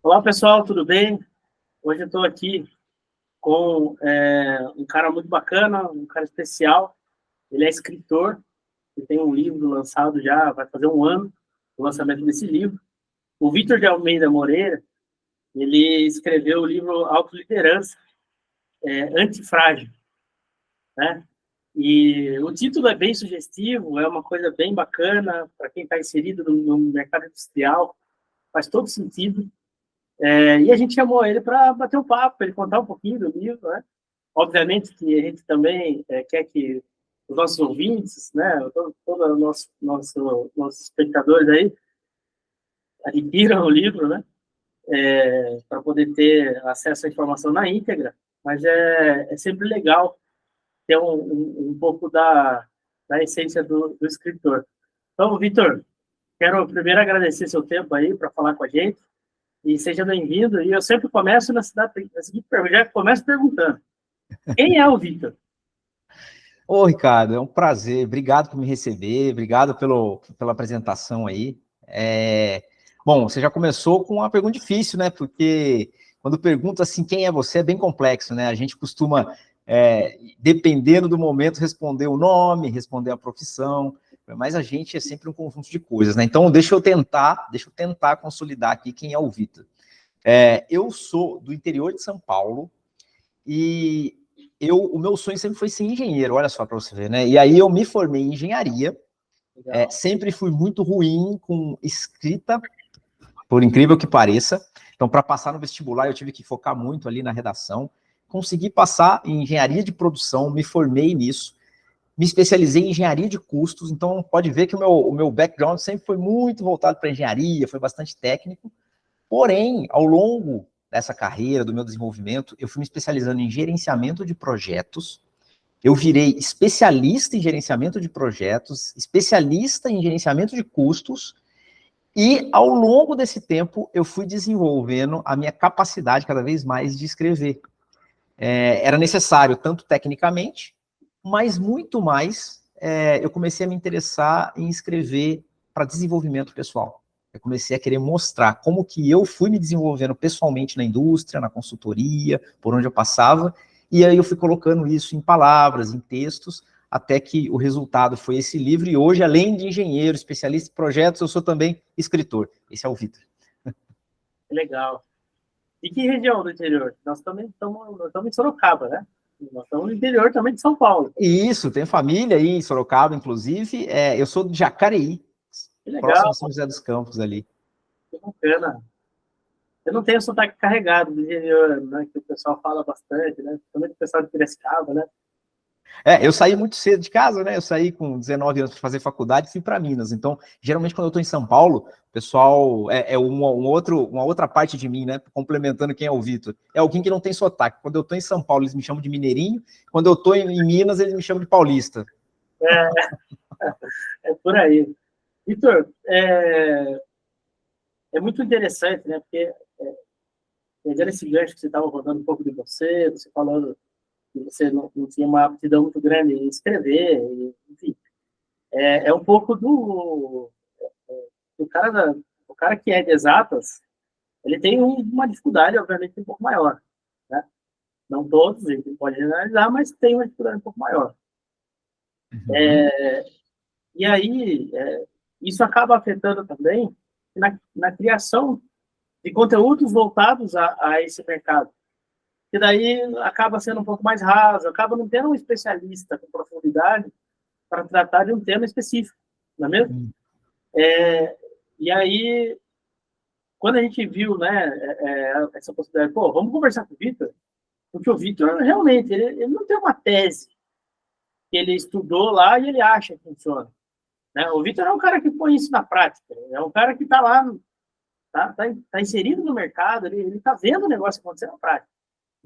Olá, pessoal, tudo bem? Hoje eu estou aqui com um cara muito bacana, um cara especial. Ele é escritor, ele tem um livro lançado já, vai fazer um ano do lançamento desse livro. O Vitor de Almeida Moreira, ele escreveu o livro Autoliderança, Antifrágil, né? E o título é bem sugestivo, é uma coisa bem bacana para quem está inserido no mercado industrial, faz todo sentido. E a gente chamou ele para bater um papo, para ele contar um pouquinho do livro, né? Obviamente que a gente também quer que os nossos ouvintes, né, todos os nossos espectadores aí, adquiram o livro, né, para poder ter acesso à informação na íntegra, mas é sempre legal ter um pouco da essência do escritor. Então, Vitor, quero primeiro agradecer seu tempo aí para falar com a gente, e seja bem-vindo. E eu sempre começo na seguinte pergunta, já começo perguntando: quem é o Vitor? Ô, Ricardo, é um prazer. Obrigado por me receber, obrigado pela apresentação aí. Bom, você já começou com uma pergunta difícil, né? Porque quando pergunta assim, quem é você, é bem complexo, né? A gente costuma, dependendo do momento, responder o nome, responder a profissão, mas a gente é sempre um conjunto de coisas, né? Então, deixa eu tentar consolidar aqui quem é o Vitor. Eu sou do interior de São Paulo e o meu sonho sempre foi ser engenheiro, olha só para você ver, né? E aí eu me formei em engenharia, sempre fui muito ruim com escrita, por incrível que pareça. Então, para passar no vestibular, eu tive que focar muito ali na redação. Consegui passar em engenharia de produção, me formei nisso. Me especializei em engenharia de custos, então pode ver que o meu background sempre foi muito voltado para engenharia, foi bastante técnico. Porém, ao longo dessa carreira, do meu desenvolvimento, eu fui me especializando em gerenciamento de projetos, eu virei especialista em gerenciamento de projetos, especialista em gerenciamento de custos, e ao longo desse tempo eu fui desenvolvendo a minha capacidade cada vez mais de escrever. Era necessário, tanto tecnicamente, mas muito mais, eu comecei a me interessar em escrever para desenvolvimento pessoal. Eu comecei a querer mostrar como que eu fui me desenvolvendo pessoalmente na indústria, na consultoria, por onde eu passava, e aí eu fui colocando isso em palavras, em textos, até que o resultado foi esse livro, e hoje, além de engenheiro, especialista em projetos, eu sou também escritor. Esse é o Vitor. Legal. E que região do interior? Nós também estamos em Sorocaba, né? Nós estamos no interior também de São Paulo. Isso, tenho família aí em Sorocaba, inclusive. Eu sou de Jacareí, próximo de São José dos Campos ali. Que bacana. Eu não tenho sotaque carregado do interior, né? Que o pessoal fala bastante, né? Também o pessoal de Piracicaba, né? Eu saí muito cedo de casa, né? Eu saí com 19 anos para fazer faculdade e fui para Minas. Então, geralmente, quando eu estou em São Paulo, o pessoal uma outra parte de mim, né? Complementando quem é o Vitor. É alguém que não tem sotaque. Quando eu estou em São Paulo, eles me chamam de mineirinho. Quando eu estou em Minas, eles me chamam de paulista. É por aí. Vitor, é muito interessante, né? Porque pegando esse gancho que você estava rodando um pouco de você falando que você não tinha uma aptidão muito grande em escrever, enfim. É um pouco do cara que é de exatas, ele tem uma dificuldade, obviamente, um pouco maior, né? Não todos, a gente pode generalizar, mas tem uma dificuldade um pouco maior. Uhum. E aí, isso acaba afetando também na criação de conteúdos voltados a esse mercado. E daí acaba sendo um pouco mais raso, acaba não tendo um especialista com profundidade para tratar de um tema específico, não é mesmo? E aí, quando a gente viu, né, essa possibilidade, vamos conversar com o Vitor, porque o Vitor, realmente, ele não tem uma tese que ele estudou lá e ele acha que funciona. Né? O Vitor é um cara que põe isso na prática, é um cara que está lá, tá inserido no mercado, ele está vendo o negócio acontecer na prática.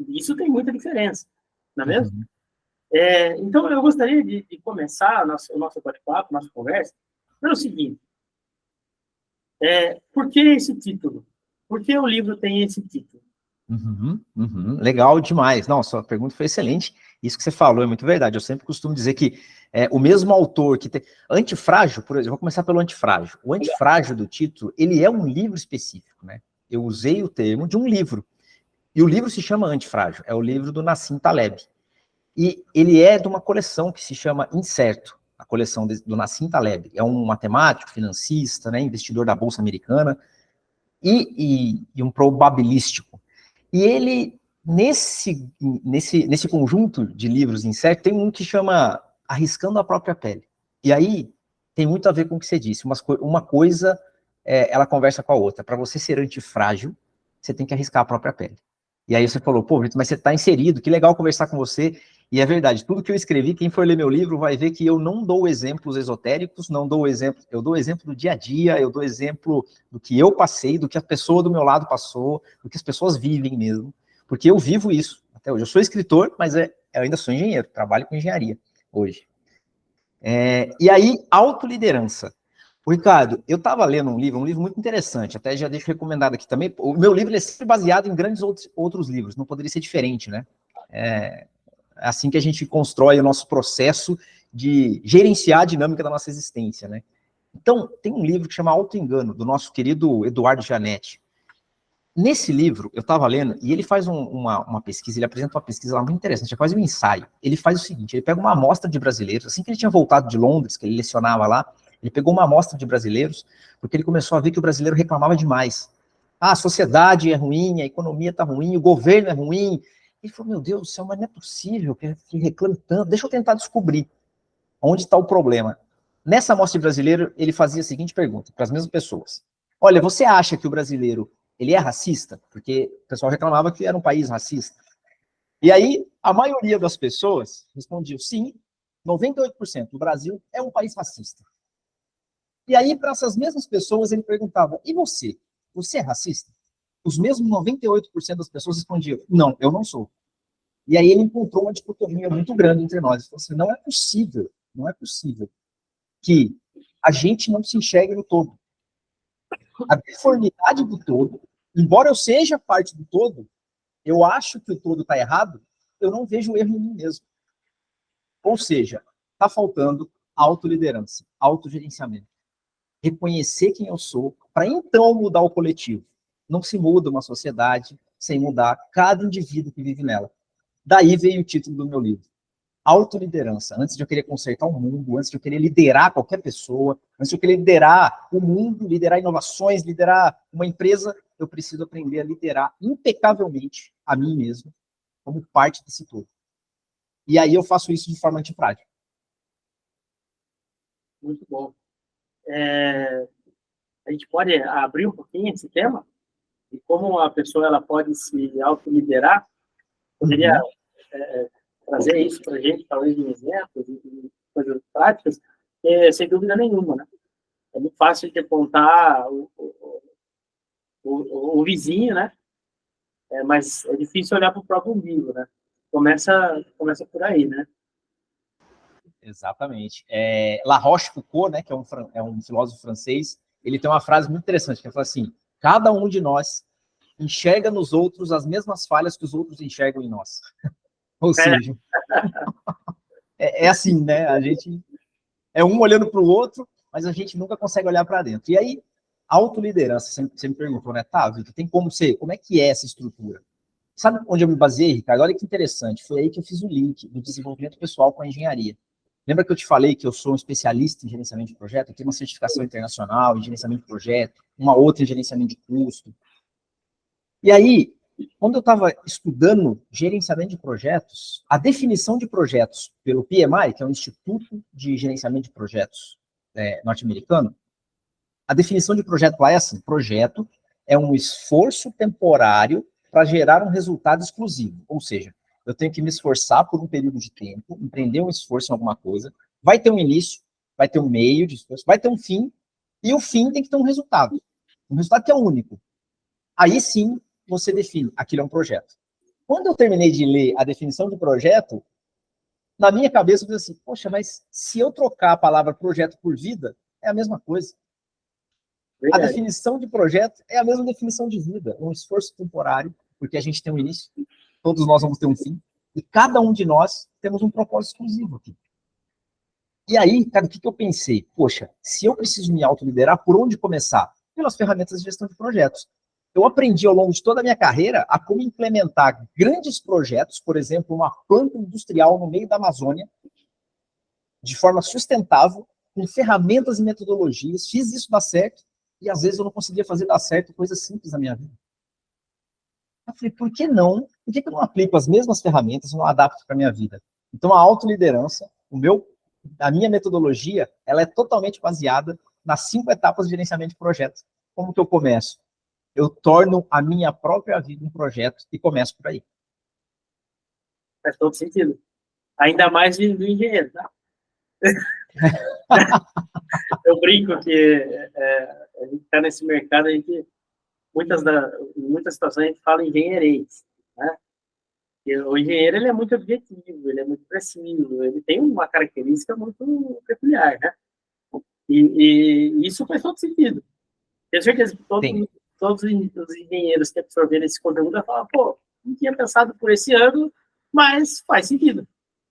Isso tem muita diferença, não é mesmo? Uhum. Então, eu gostaria de começar o nosso bate-papo, nossa conversa, pelo seguinte. Por que esse título? Por que o livro tem esse título? Legal demais. Não, sua pergunta foi excelente. Isso que você falou é muito verdade. Eu sempre costumo dizer que o mesmo autor que tem... Antifrágil, por exemplo, vou começar pelo Antifrágil. O Antifrágil do título, ele é um livro específico, né? eu usei o termo de um livro. E o livro se chama Antifrágil, é o livro do Nassim Taleb. E ele é de uma coleção que se chama Incerto, a coleção do Nassim Taleb. É um matemático, financista, né, investidor da Bolsa Americana e um probabilístico. E ele, nesse conjunto de livros Incerto, tem um que chama Arriscando a Própria Pele. E aí tem muito a ver com o que você disse. Uma coisa, ela conversa com a outra. Para você ser antifrágil, você tem que arriscar a própria pele. E aí você falou, pô, Vitor, mas você está inserido, que legal conversar com você. E é verdade, tudo que eu escrevi, quem for ler meu livro vai ver que eu não dou exemplos esotéricos, não dou exemplo, eu dou exemplo do dia a dia, eu dou exemplo do que eu passei, do que a pessoa do meu lado passou, do que as pessoas vivem mesmo, porque eu vivo isso até hoje. Eu sou escritor, mas eu ainda sou engenheiro, trabalho com engenharia hoje. E aí, autoliderança. Ricardo, eu estava lendo um livro muito interessante, até já deixo recomendado aqui também. O meu livro é sempre baseado em grandes outros livros, não poderia ser diferente, né? É assim que a gente constrói o nosso processo de gerenciar a dinâmica da nossa existência, né? Então, tem um livro que chama Auto-Engano, do nosso querido Eduardo Gianetti. Nesse livro, eu estava lendo, e ele faz uma pesquisa, ele apresenta uma pesquisa lá muito interessante, é quase um ensaio. Ele faz o seguinte, ele pega uma amostra de brasileiros, assim que ele tinha voltado de Londres, que ele lecionava lá, ele pegou uma amostra de brasileiros, porque ele começou a ver que o brasileiro reclamava demais. Ah, a sociedade é ruim, a economia está ruim, o governo é ruim. Ele falou, meu Deus do céu, mas não é possível que reclame tanto. Deixa eu tentar descobrir onde está o problema. Nessa amostra de brasileiro, ele fazia a seguinte pergunta para as mesmas pessoas. Olha, você acha que o brasileiro ele é racista? Porque o pessoal reclamava que era um país racista. E aí, a maioria das pessoas respondiam sim, 98%. O Brasil é um país racista. E aí, para essas mesmas pessoas, ele perguntava, e você? Você é racista? Os mesmos 98% das pessoas respondiam, não, eu não sou. E aí ele encontrou uma dicotomia muito grande entre nós. Ele falou assim, não é possível que a gente não se enxergue no todo. A deformidade do todo, embora eu seja parte do todo, eu acho que o todo está errado, eu não vejo erro em mim mesmo. Ou seja, está faltando autoliderança, autogerenciamento. Reconhecer quem eu sou, para então mudar o coletivo. Não se muda uma sociedade sem mudar cada indivíduo que vive nela. Daí veio o título do meu livro. Autoliderança. Antes de eu querer consertar o mundo, antes de eu querer liderar qualquer pessoa, antes de eu querer liderar o mundo, liderar inovações, liderar uma empresa, eu preciso aprender a liderar impecavelmente a mim mesmo, como parte desse todo. E aí eu faço isso de forma antiprática. Muito bom. A gente pode abrir um pouquinho esse tema? E como a pessoa ela pode se autoliderar? Poderia trazer isso para a gente, talvez em exemplos, em coisas práticas? Sem dúvida nenhuma, né? É muito fácil de apontar o vizinho, né? Mas é difícil olhar para o próprio umbigo, né? Começa por aí, né? Exatamente. La Rochefoucauld, né, que é um filósofo francês, ele tem uma frase muito interessante, que ele fala assim, cada um de nós enxerga nos outros as mesmas falhas que os outros enxergam em nós. Ou seja, é assim, né? A gente é um olhando para o outro, mas a gente nunca consegue olhar para dentro. E aí, autoliderança, você me perguntou, né? Tá, Vitor, tem como ser? Como é que é essa estrutura? Sabe onde eu me baseei, Ricardo? Olha que interessante. Foi aí que eu fiz o link do desenvolvimento pessoal com a engenharia. Lembra que eu te falei que eu sou um especialista em gerenciamento de projeto? Eu tenho uma certificação internacional em gerenciamento de projeto, uma outra em gerenciamento de custo. E aí, quando eu estava estudando gerenciamento de projetos, a definição de projetos pelo PMI, que é o Instituto de Gerenciamento de Projetos norte-americano, a definição de projeto lá é assim, projeto é um esforço temporário para gerar um resultado exclusivo, ou seja, eu tenho que me esforçar por um período de tempo, empreender um esforço em alguma coisa, vai ter um início, vai ter um meio de esforço, vai ter um fim, e o fim tem que ter um resultado que é único. Aí sim, você define, aquilo é um projeto. Quando eu terminei de ler a definição de projeto, na minha cabeça eu falei assim, poxa, mas se eu trocar a palavra projeto por vida, é a mesma coisa. Verdade. A definição de projeto é a mesma definição de vida, um esforço temporário, porque a gente tem um início, todos nós vamos ter um fim, e cada um de nós temos um propósito exclusivo aqui. E aí, cara, o que eu pensei? Poxa, se eu preciso me autoliderar, por onde começar? Pelas ferramentas de gestão de projetos. eu aprendi ao longo de toda a minha carreira a como implementar grandes projetos, por exemplo, uma planta industrial no meio da Amazônia, de forma sustentável, com ferramentas e metodologias, fiz isso dar certo, e às vezes eu não conseguia fazer dar certo coisas simples na minha vida. Eu falei, por que não? Por que eu não aplico as mesmas ferramentas e não adapto para a minha vida? Então, a autoliderança, a minha metodologia, ela é totalmente baseada nas 5 etapas de gerenciamento de projetos. Como que eu começo? Eu torno a minha própria vida um projeto e começo por aí. Faz todo sentido. Ainda mais vindo do engenheiro, tá? Eu brinco que a gente está nesse mercado, em muitas situações a gente fala engenheirês, né? E o engenheiro, ele é muito objetivo, ele é muito preciso, ele tem uma característica muito peculiar, né? E isso faz todo sentido. Tenho certeza que todos os engenheiros que absorveram esse conteúdo vão falar, pô, não tinha pensado por esse ano, mas faz sentido,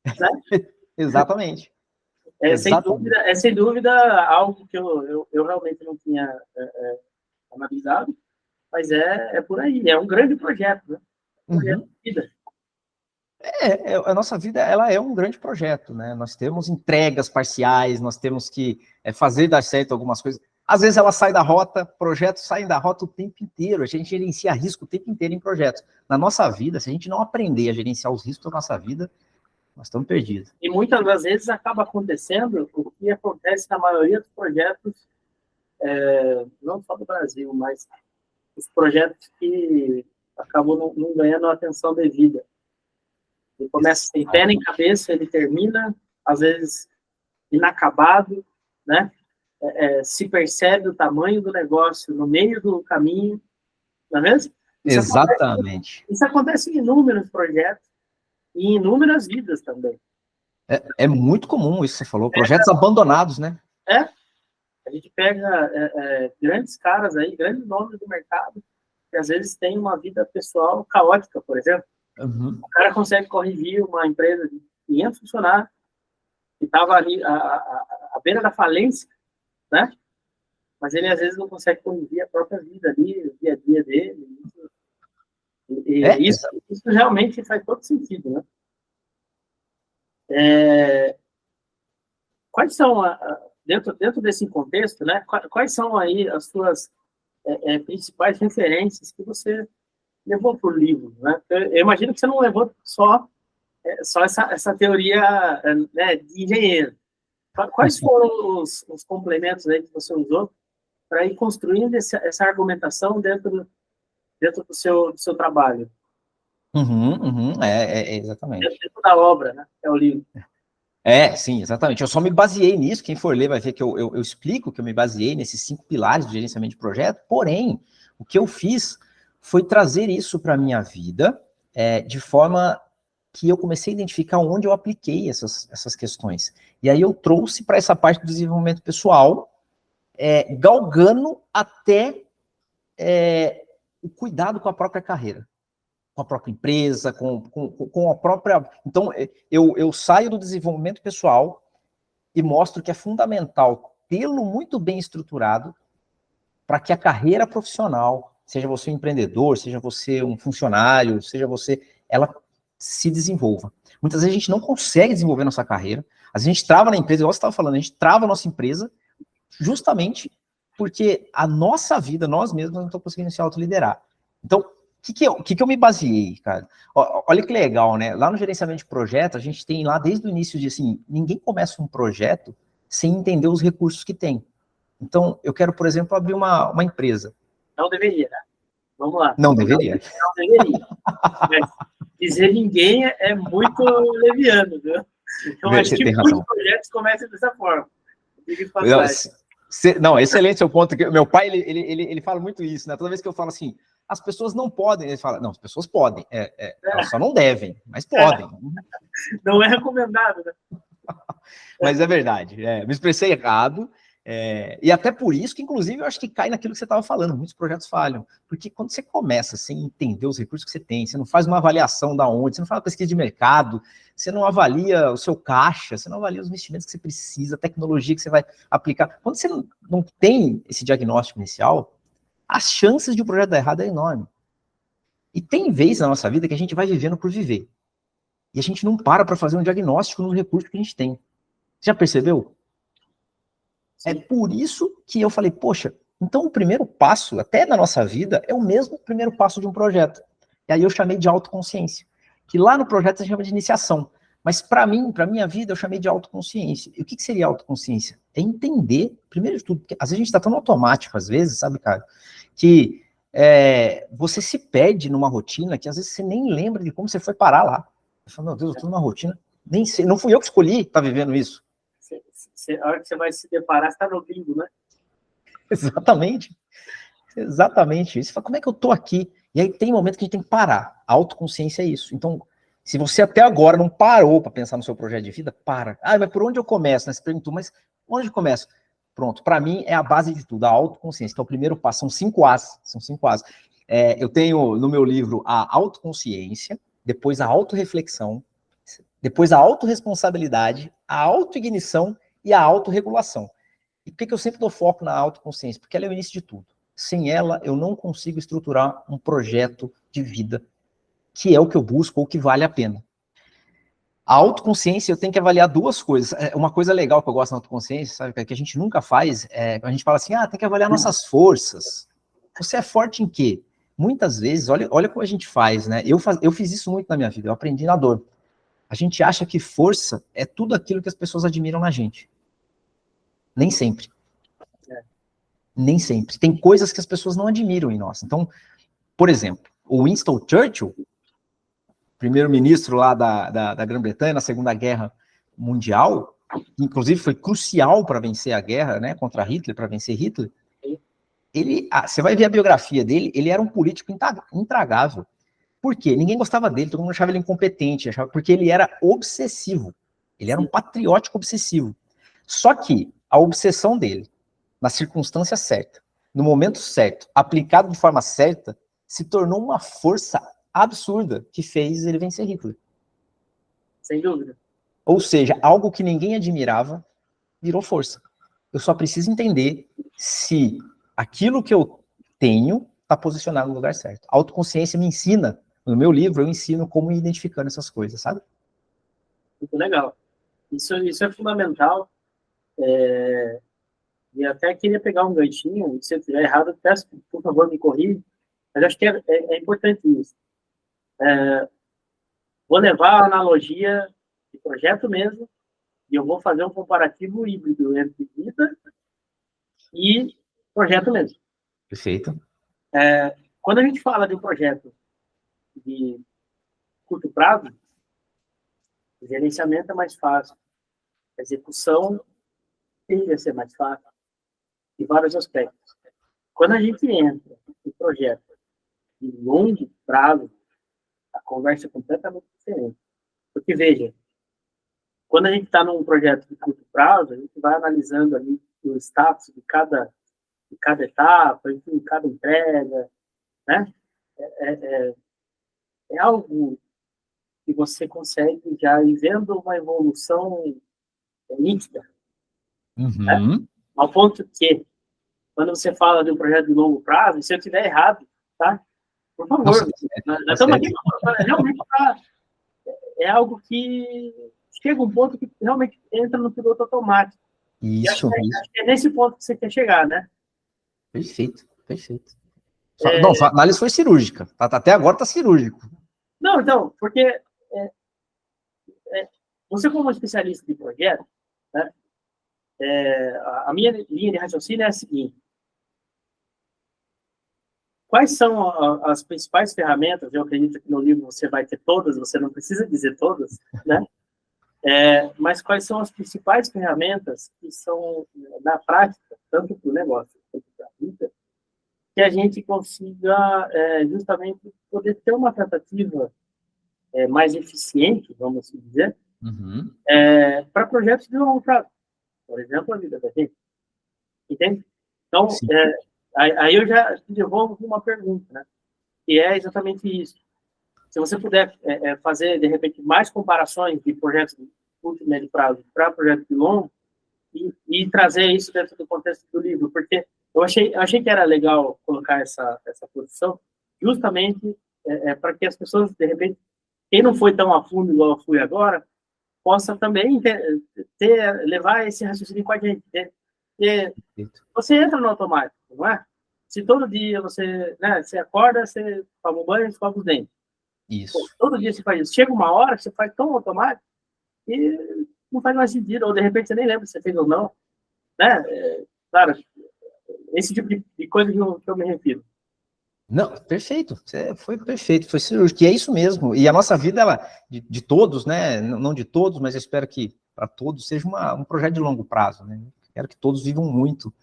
né? Exatamente. Sem dúvida, algo que eu realmente não tinha analisado, mas é por aí, é um grande projeto, né? Um projeto de vida. A nossa vida, ela é um grande projeto, né? Nós temos entregas parciais, nós temos que fazer dar certo algumas coisas. Às vezes ela sai da rota, projetos saem da rota o tempo inteiro, a gente gerencia risco o tempo inteiro em projetos. Na nossa vida, se a gente não aprender a gerenciar os riscos da nossa vida, nós estamos perdidos. E muitas das vezes acaba acontecendo o que acontece na maioria dos projetos, não só do Brasil, mas os projetos que acabam não ganhando a atenção devida. Ele começa sem pé nem cabeça, ele termina, às vezes, inacabado, né? Se percebe o tamanho do negócio no meio do caminho, não é mesmo? Exatamente. Isso acontece em inúmeros projetos e em inúmeras vidas também. É muito comum isso que você falou, projetos abandonados, né? A gente pega grandes caras aí, grandes nomes do mercado, que às vezes têm uma vida pessoal caótica, por exemplo. Uhum. O cara consegue corrigir uma empresa de 500 funcionários que estava ali à beira da falência, né? Mas ele às vezes não consegue corrigir a própria vida ali, o dia a dia dele. Isso realmente faz todo sentido, né? Quais são, dentro desse contexto, né? Quais são aí as suas principais referências que você levou para o livro, né? Eu imagino que você não levou só essa teoria, né, de engenheiro. Quais foram os complementos aí que você usou para ir construindo essa argumentação dentro do seu trabalho? Exatamente. Dentro da obra, né? É o livro. Sim, exatamente. Eu só me baseei nisso, quem for ler vai ver que eu explico que eu me baseei nesses 5 pilares de gerenciamento de projeto, porém, o que eu fiz foi trazer isso para a minha vida de forma que eu comecei a identificar onde eu apliquei essas questões. E aí eu trouxe para essa parte do desenvolvimento pessoal, galgando até o cuidado com a própria carreira, com a própria empresa, com a própria... Então, eu saio do desenvolvimento pessoal e mostro que é fundamental tê-lo muito bem estruturado para que a carreira profissional, seja você um empreendedor, seja você um funcionário, seja você... ela se desenvolva. Muitas vezes a gente não consegue desenvolver nossa carreira, a gente trava na empresa, igual você estava falando, a gente trava a nossa empresa justamente porque a nossa vida, nós mesmos, não estamos conseguindo se autoliderar. Então, o que eu me baseei, cara? Olha que legal, né? Lá no gerenciamento de projeto, a gente tem lá desde o início de assim, ninguém começa um projeto sem entender os recursos que tem. Então, eu quero, por exemplo, abrir uma empresa. Não deveria, né? Vamos lá. Não deveria. Não deveria. Mas dizer ninguém é muito leviano, viu? Então, acho que muitos projetos começam dessa forma. Não, excelente seu ponto. Meu pai, ele fala muito isso, né? Toda vez que eu falo assim, as pessoas não podem, ele fala, não, as pessoas podem, elas só não devem, mas podem. Não é recomendado, né? Mas é verdade, me expressei errado, e até por isso que, inclusive, eu acho que cai naquilo que você estava falando, muitos projetos falham, porque quando você começa sem entender os recursos que você tem, você não faz uma avaliação da onde, você não faz uma pesquisa de mercado, você não avalia o seu caixa, você não avalia os investimentos que você precisa, a tecnologia que você vai aplicar. Quando você não tem esse diagnóstico inicial, as chances de o projeto dar errado é enorme. E tem vezes na nossa vida que a gente vai vivendo por viver. E a gente não para fazer um diagnóstico nos recursos que a gente tem. Já percebeu? Sim. É por isso que eu falei, poxa, então o primeiro passo, até na nossa vida, é o mesmo primeiro passo de um projeto. E aí eu chamei de autoconsciência. Que lá no projeto se chama de iniciação. Mas para mim, para minha vida, eu chamei de autoconsciência. E o que seria autoconsciência? É entender, primeiro de tudo, porque às vezes a gente está tão automático, às vezes, sabe, cara, que você se perde numa rotina que às vezes você nem lembra de como você foi parar lá. Você fala, meu Deus, eu estou numa rotina, nem sei, não fui eu que escolhi estar vivendo isso. A hora que você vai se deparar, você está no limbo, né? Exatamente. Exatamente isso. Você fala, como é que eu estou aqui? E aí tem momento que a gente tem que parar. A autoconsciência é isso. Então, se você até agora não parou para pensar no seu projeto de vida, para. Ah, mas por onde eu começo? Né? Você perguntou, mas onde eu começo? Pronto, para mim é a base de tudo, a autoconsciência. Então, o primeiro passo são 5 As. São 5 As. Eu tenho no meu livro a autoconsciência, depois a autorreflexão, depois a autorresponsabilidade, a autoignição e a autorregulação. E por que eu sempre dou foco na autoconsciência? Porque ela é o início de tudo. Sem ela, eu não consigo estruturar um projeto de vida que é o que eu busco ou que vale a pena. A autoconsciência, eu tenho que avaliar duas coisas. Uma coisa legal que eu gosto da autoconsciência, sabe, que a gente nunca faz, a gente fala assim, tem que avaliar nossas forças. Você é forte em quê? Muitas vezes, olha como a gente faz, né? Eu fiz isso muito na minha vida, eu aprendi na dor. A gente acha que força é tudo aquilo que as pessoas admiram na gente. Nem sempre. Nem sempre. Tem coisas que as pessoas não admiram em nós. Então, por exemplo, o Winston Churchill, primeiro-ministro lá da Grã-Bretanha na Segunda Guerra Mundial, que inclusive foi crucial para vencer a guerra, né, contra Hitler, para vencer Hitler, você vai ver a biografia dele, ele era um político intragável. Por quê? Ninguém gostava dele, todo mundo achava ele incompetente, porque ele era obsessivo. Ele era um patriótico obsessivo. Só que a obsessão dele, na circunstância certa, no momento certo, aplicado de forma certa, se tornou uma força absurda que fez ele vencer Hitler. Sem dúvida. Ou seja, algo que ninguém admirava virou força. Eu só preciso entender se aquilo que eu tenho está posicionado no lugar certo. A autoconsciência me ensina, no meu livro, eu ensino como ir identificando essas coisas, sabe? Muito legal. Isso é fundamental. E até queria pegar um ganchinho, se eu estiver errado, peço, por favor, me corrija, mas acho que é importante isso. Vou levar a analogia de projeto mesmo, e eu vou fazer um comparativo híbrido entre vida e projeto mesmo. Perfeito. Quando a gente fala de um projeto de curto prazo, o gerenciamento é mais fácil, a execução tende a ser mais fácil, em vários aspectos. Quando a gente entra em projeto de longo prazo, a conversa é completamente diferente. Porque, veja, quando a gente está num projeto de curto prazo, a gente vai analisando ali o status de cada etapa, enfim, cada entrega, né? É algo que você consegue já ir vendo uma evolução nítida. Uhum. Né? Ao ponto que, quando você fala de um projeto de longo prazo, se eu estiver errado, tá? Por favor, nós estamos aqui realmente é algo que chega um ponto que realmente entra no piloto automático. Isso. Acho que é nesse ponto que você quer chegar, né? Perfeito, perfeito. Não, sua análise foi cirúrgica. Até agora está cirúrgico. Não, então, porque você como especialista de projeto, né, a minha linha de raciocínio é a seguinte. Quais são as principais ferramentas? Eu acredito que no livro você vai ter todas, você não precisa dizer todas, né? Mas quais são as principais ferramentas que são, na prática, tanto para o negócio quanto para a vida, que a gente consiga justamente poder ter uma tratativa mais eficiente, vamos assim dizer, para projetos de longo prazo. Por exemplo, a vida da gente. Entende? Então, aí eu já te devolvo uma pergunta, né? Que é exatamente isso. Se você puder fazer, de repente, mais comparações de projetos de curto e médio prazo para projetos de longo, e trazer isso dentro do contexto do livro, porque eu achei que era legal colocar essa posição, justamente para que as pessoas, de repente, quem não foi tão a fundo igual eu fui agora, possa também levar esse raciocínio com a gente. Porque você entra no automático, não é? Se todo dia você, né, você acorda, você toma um banho, escova os dentes. Isso. Pô, todo dia você faz isso. Chega uma hora que você faz tão automático que não faz mais sentido, ou de repente você nem lembra se você fez ou não. Né? Claro, esse tipo de coisa que eu me refiro. Não, perfeito, foi perfeito, foi cirúrgico, e é isso mesmo, e a nossa vida, ela, de todos, né, não de todos, mas eu espero que para todos seja um projeto de longo prazo, né, quero que todos vivam muito,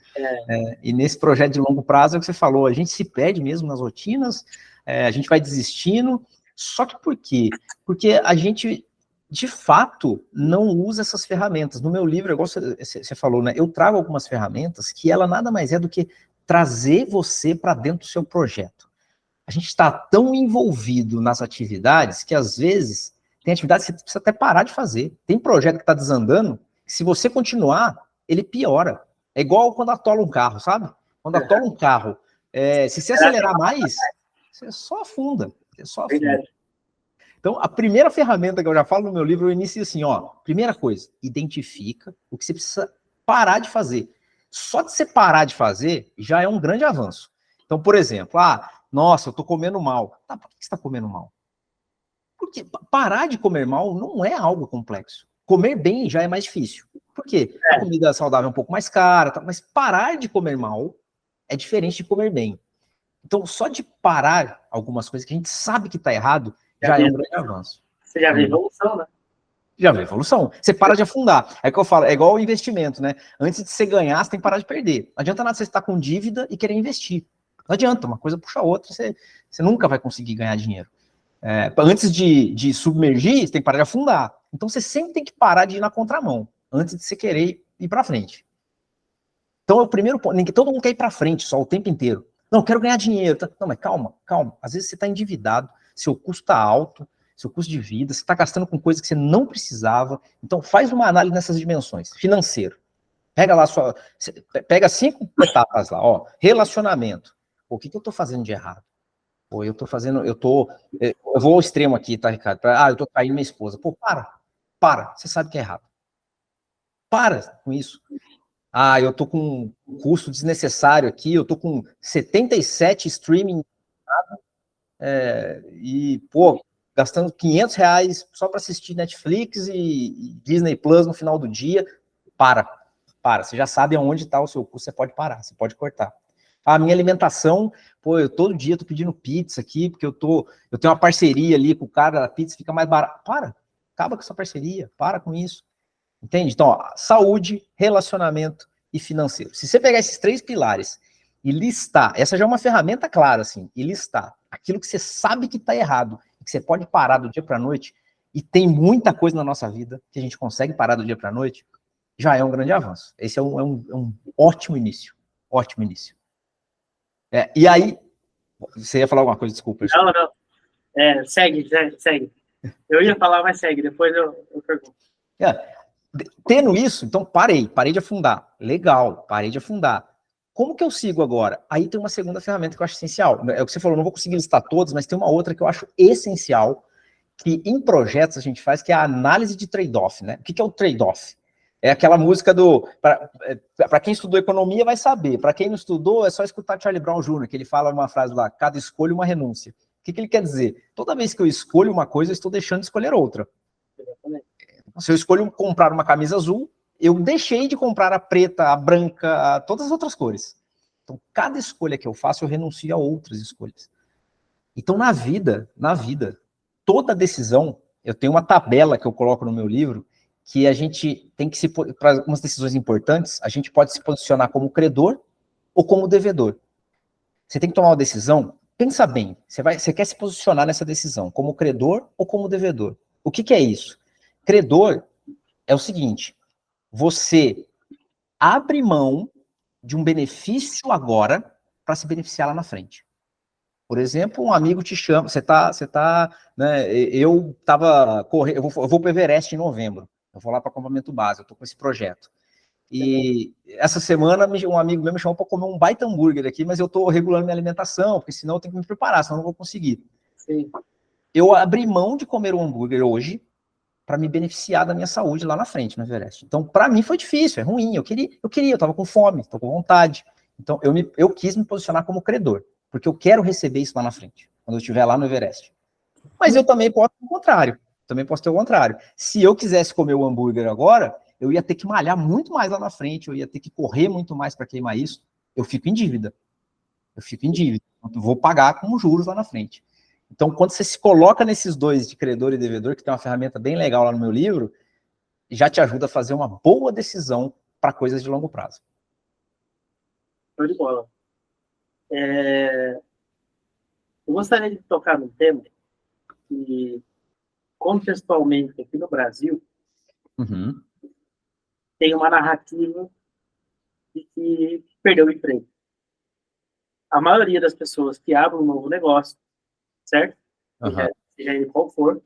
e nesse projeto de longo prazo é o que você falou, a gente se perde mesmo nas rotinas, a gente vai desistindo, só que por quê? Porque a gente, de fato, não usa essas ferramentas. No meu livro, igual você falou, né, eu trago algumas ferramentas que ela nada mais é do que trazer você para dentro do seu projeto. A gente está tão envolvido nas atividades que, às vezes, tem atividades que você precisa até parar de fazer. Tem projeto que está desandando, que se você continuar, ele piora. É igual quando atola um carro, sabe? Quando atola um carro, se você acelerar mais, você só afunda. Você só afunda. Então, a primeira ferramenta que eu já falo no meu livro, eu inicio assim, ó, primeira coisa, identifica o que você precisa parar de fazer. Só de você parar de fazer, já é um grande avanço. Então, por exemplo, nossa, eu tô comendo mal. Tá, por que você está comendo mal? Porque parar de comer mal não é algo complexo. Comer bem já é mais difícil. Por quê? A comida saudável é um pouco mais cara, tá? Mas parar de comer mal é diferente de comer bem. Então, só de parar algumas coisas que a gente sabe que está errado, já é um grande avanço. Você já vê evolução, né? Já vê evolução. Você para de afundar. É que eu falo, é igual o investimento, né? Antes de você ganhar, você tem que parar de perder. Não adianta nada você estar com dívida e querer investir. Não adianta, uma coisa puxa a outra, você nunca vai conseguir ganhar dinheiro. Antes de submergir, você tem que parar de afundar. Então, você sempre tem que parar de ir na contramão, antes de você querer ir para frente. Então, é o primeiro ponto. Todo mundo quer ir para frente só o tempo inteiro. Não, quero ganhar dinheiro. Não, mas calma. Às vezes você está endividado, seu custo está alto, seu custo de vida, você está gastando com coisas que você não precisava. Então, faz uma análise nessas dimensões. Financeiro. Pega lá pega 5 etapas lá, ó. Relacionamento. O que eu estou fazendo de errado? Pô, eu vou ao extremo aqui, tá, Ricardo? Eu tô traindo minha esposa. Pô, para. Você sabe que é errado. Para com isso. Eu tô com um custo desnecessário aqui, eu tô com 77 streaming e, pô, gastando R$500 só para assistir Netflix e Disney Plus no final do dia. Para. Você já sabe aonde está o seu custo, você pode parar, você pode cortar. A minha alimentação, pô, eu todo dia tô pedindo pizza aqui, porque eu tenho uma parceria ali com o cara da pizza, fica mais barato. Acaba com essa parceria, para com isso. Entende? Então, ó, saúde, relacionamento e financeiro. Se você pegar esses 3 pilares e listar, essa já é uma ferramenta clara, assim, e listar aquilo que você sabe que está errado, que você pode parar do dia para a noite, e tem muita coisa na nossa vida que a gente consegue parar do dia para a noite, já é um grande avanço. Esse é um ótimo início. Ótimo início. E aí, você ia falar alguma coisa, desculpa. Não. Segue. Eu ia falar, mas segue, depois eu pergunto. Tendo isso, então parei de afundar. Legal, parei de afundar. Como que eu sigo agora? Aí tem uma segunda ferramenta que eu acho essencial. É o que você falou, não vou conseguir listar todas, mas tem uma outra que eu acho essencial, que em projetos a gente faz, que é a análise de trade-off, né? O que é o trade-off? É aquela música para quem estudou economia vai saber, para quem não estudou é só escutar Charlie Brown Jr., que ele fala uma frase lá, cada escolha uma renúncia. O que ele quer dizer? Toda vez que eu escolho uma coisa, eu estou deixando de escolher outra. Se eu escolho comprar uma camisa azul, eu deixei de comprar a preta, a branca, todas as outras cores. Então, cada escolha que eu faço, eu renuncio a outras escolhas. Então, na vida, toda decisão, eu tenho uma tabela que eu coloco no meu livro, que a gente tem que para algumas decisões importantes, a gente pode se posicionar como credor ou como devedor. Você tem que tomar uma decisão, pensa bem, você quer se posicionar nessa decisão, como credor ou como devedor. O que é isso? Credor é o seguinte, você abre mão de um benefício agora para se beneficiar lá na frente. Por exemplo, um amigo te chama, né, eu vou para o Everest em novembro, eu vou lá para acampamento base, eu estou com esse projeto. E essa semana um amigo meu me chamou para comer um baita hambúrguer aqui, mas eu estou regulando minha alimentação, porque senão eu tenho que me preparar, senão eu não vou conseguir. Sim. Eu abri mão de comer um hambúrguer hoje para me beneficiar da minha saúde lá na frente, no Everest. Então, para mim foi difícil, é ruim. Eu estava com fome, estou com vontade. Então, eu quis me posicionar como credor, porque eu quero receber isso lá na frente, quando eu estiver lá no Everest. Mas eu também posso ter o contrário. Se eu quisesse comer o hambúrguer agora, eu ia ter que malhar muito mais lá na frente, eu ia ter que correr muito mais para queimar isso. Eu fico em dívida. Eu vou pagar com juros lá na frente. Então, quando você se coloca nesses dois de credor e devedor, que tem uma ferramenta bem legal lá no meu livro, já te ajuda a fazer uma boa decisão para coisas de longo prazo. Show de bola. Eu gostaria de tocar num tema que, contextualmente, aqui no Brasil, tem uma narrativa de que perdeu o emprego. A maioria das pessoas que abrem um novo negócio, certo? Seja ele qual for,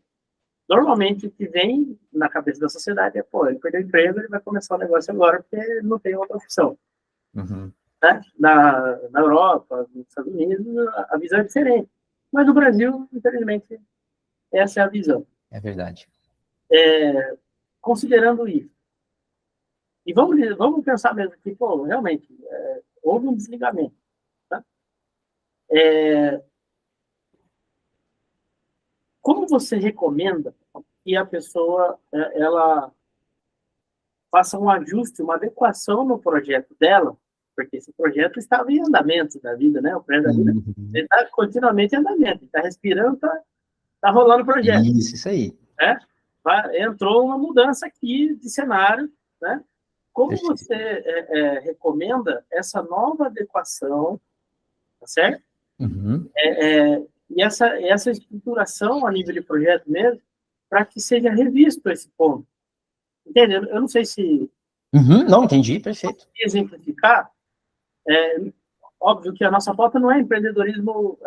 normalmente o que vem na cabeça da sociedade é, pô, ele perdeu o emprego, ele vai começar o negócio agora porque não tem outra opção. Né? Na Europa, nos Estados Unidos, a visão é diferente. Mas no Brasil, infelizmente, essa é a visão. É verdade. Considerando isso, e vamos pensar mesmo que, pô, realmente, houve um desligamento. Tá? Como você recomenda que a pessoa ela faça um ajuste, uma adequação no projeto dela, porque esse projeto estava em andamento da vida, né? O projeto da vida está continuamente em andamento, está respirando, está rolando o projeto. Isso aí. Entrou uma mudança aqui de cenário, né? Como você recomenda essa nova adequação, tá certo? E essa estruturação a nível de projeto mesmo, para que seja revisto esse ponto. Entendeu? Eu não sei se... Não, entendi, perfeito. Exemplificar, óbvio que a nossa pauta não é empreendedorismo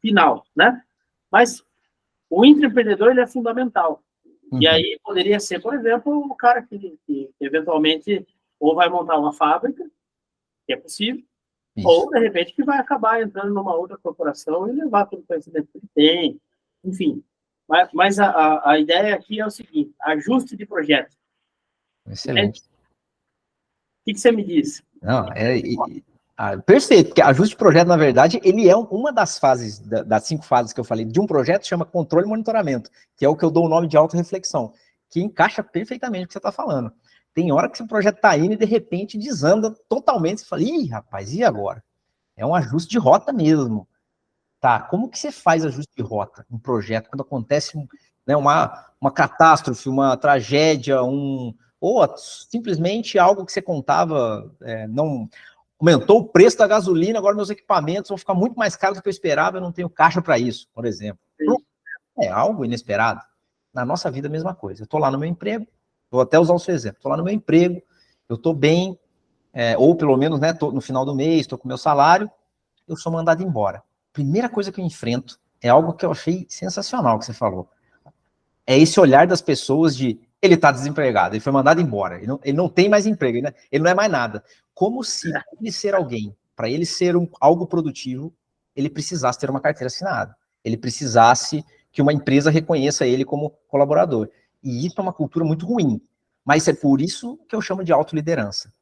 final, né? Mas o intraempreendedor, ele é fundamental. E aí poderia ser, por exemplo, o cara que eventualmente ou vai montar uma fábrica, que é possível, ou, de repente, que vai acabar entrando numa outra corporação e levar todo o conhecimento que ele tem, enfim. Mas a ideia aqui é o seguinte, ajuste de projeto. Excelente. O que você me diz? Não, perfeito, porque ajuste de projeto, na verdade, ele é uma das fases, das 5 fases que eu falei, de um projeto, chama controle e monitoramento, que é o que eu dou o nome de autorreflexão, que encaixa perfeitamente o que você está falando. Tem hora que o projeto está indo e, de repente, desanda totalmente, você fala, ih, rapaz, e agora? É um ajuste de rota mesmo. Tá, como que você faz ajuste de rota em projeto, quando acontece uma catástrofe, uma tragédia, ou simplesmente algo que você contava, não aumentou o preço da gasolina, agora meus equipamentos vão ficar muito mais caros do que eu esperava, eu não tenho caixa para isso, por exemplo. É algo inesperado. Na nossa vida, a mesma coisa. Eu estou lá no meu emprego, vou até usar o seu exemplo, estou lá no meu emprego, eu estou bem, ou pelo menos, né, tô no final do mês, estou com meu salário, eu sou mandado embora. Primeira coisa que eu enfrento é algo que eu achei sensacional que você falou. É esse olhar das pessoas de ele está desempregado, ele foi mandado embora, ele não tem mais emprego, ele não é mais nada. Como se ele ser alguém, para ele ser algo produtivo, ele precisasse ter uma carteira assinada. Ele precisasse que uma empresa reconheça ele como colaborador. E isso é uma cultura muito ruim. Mas é por isso que eu chamo de autoliderança.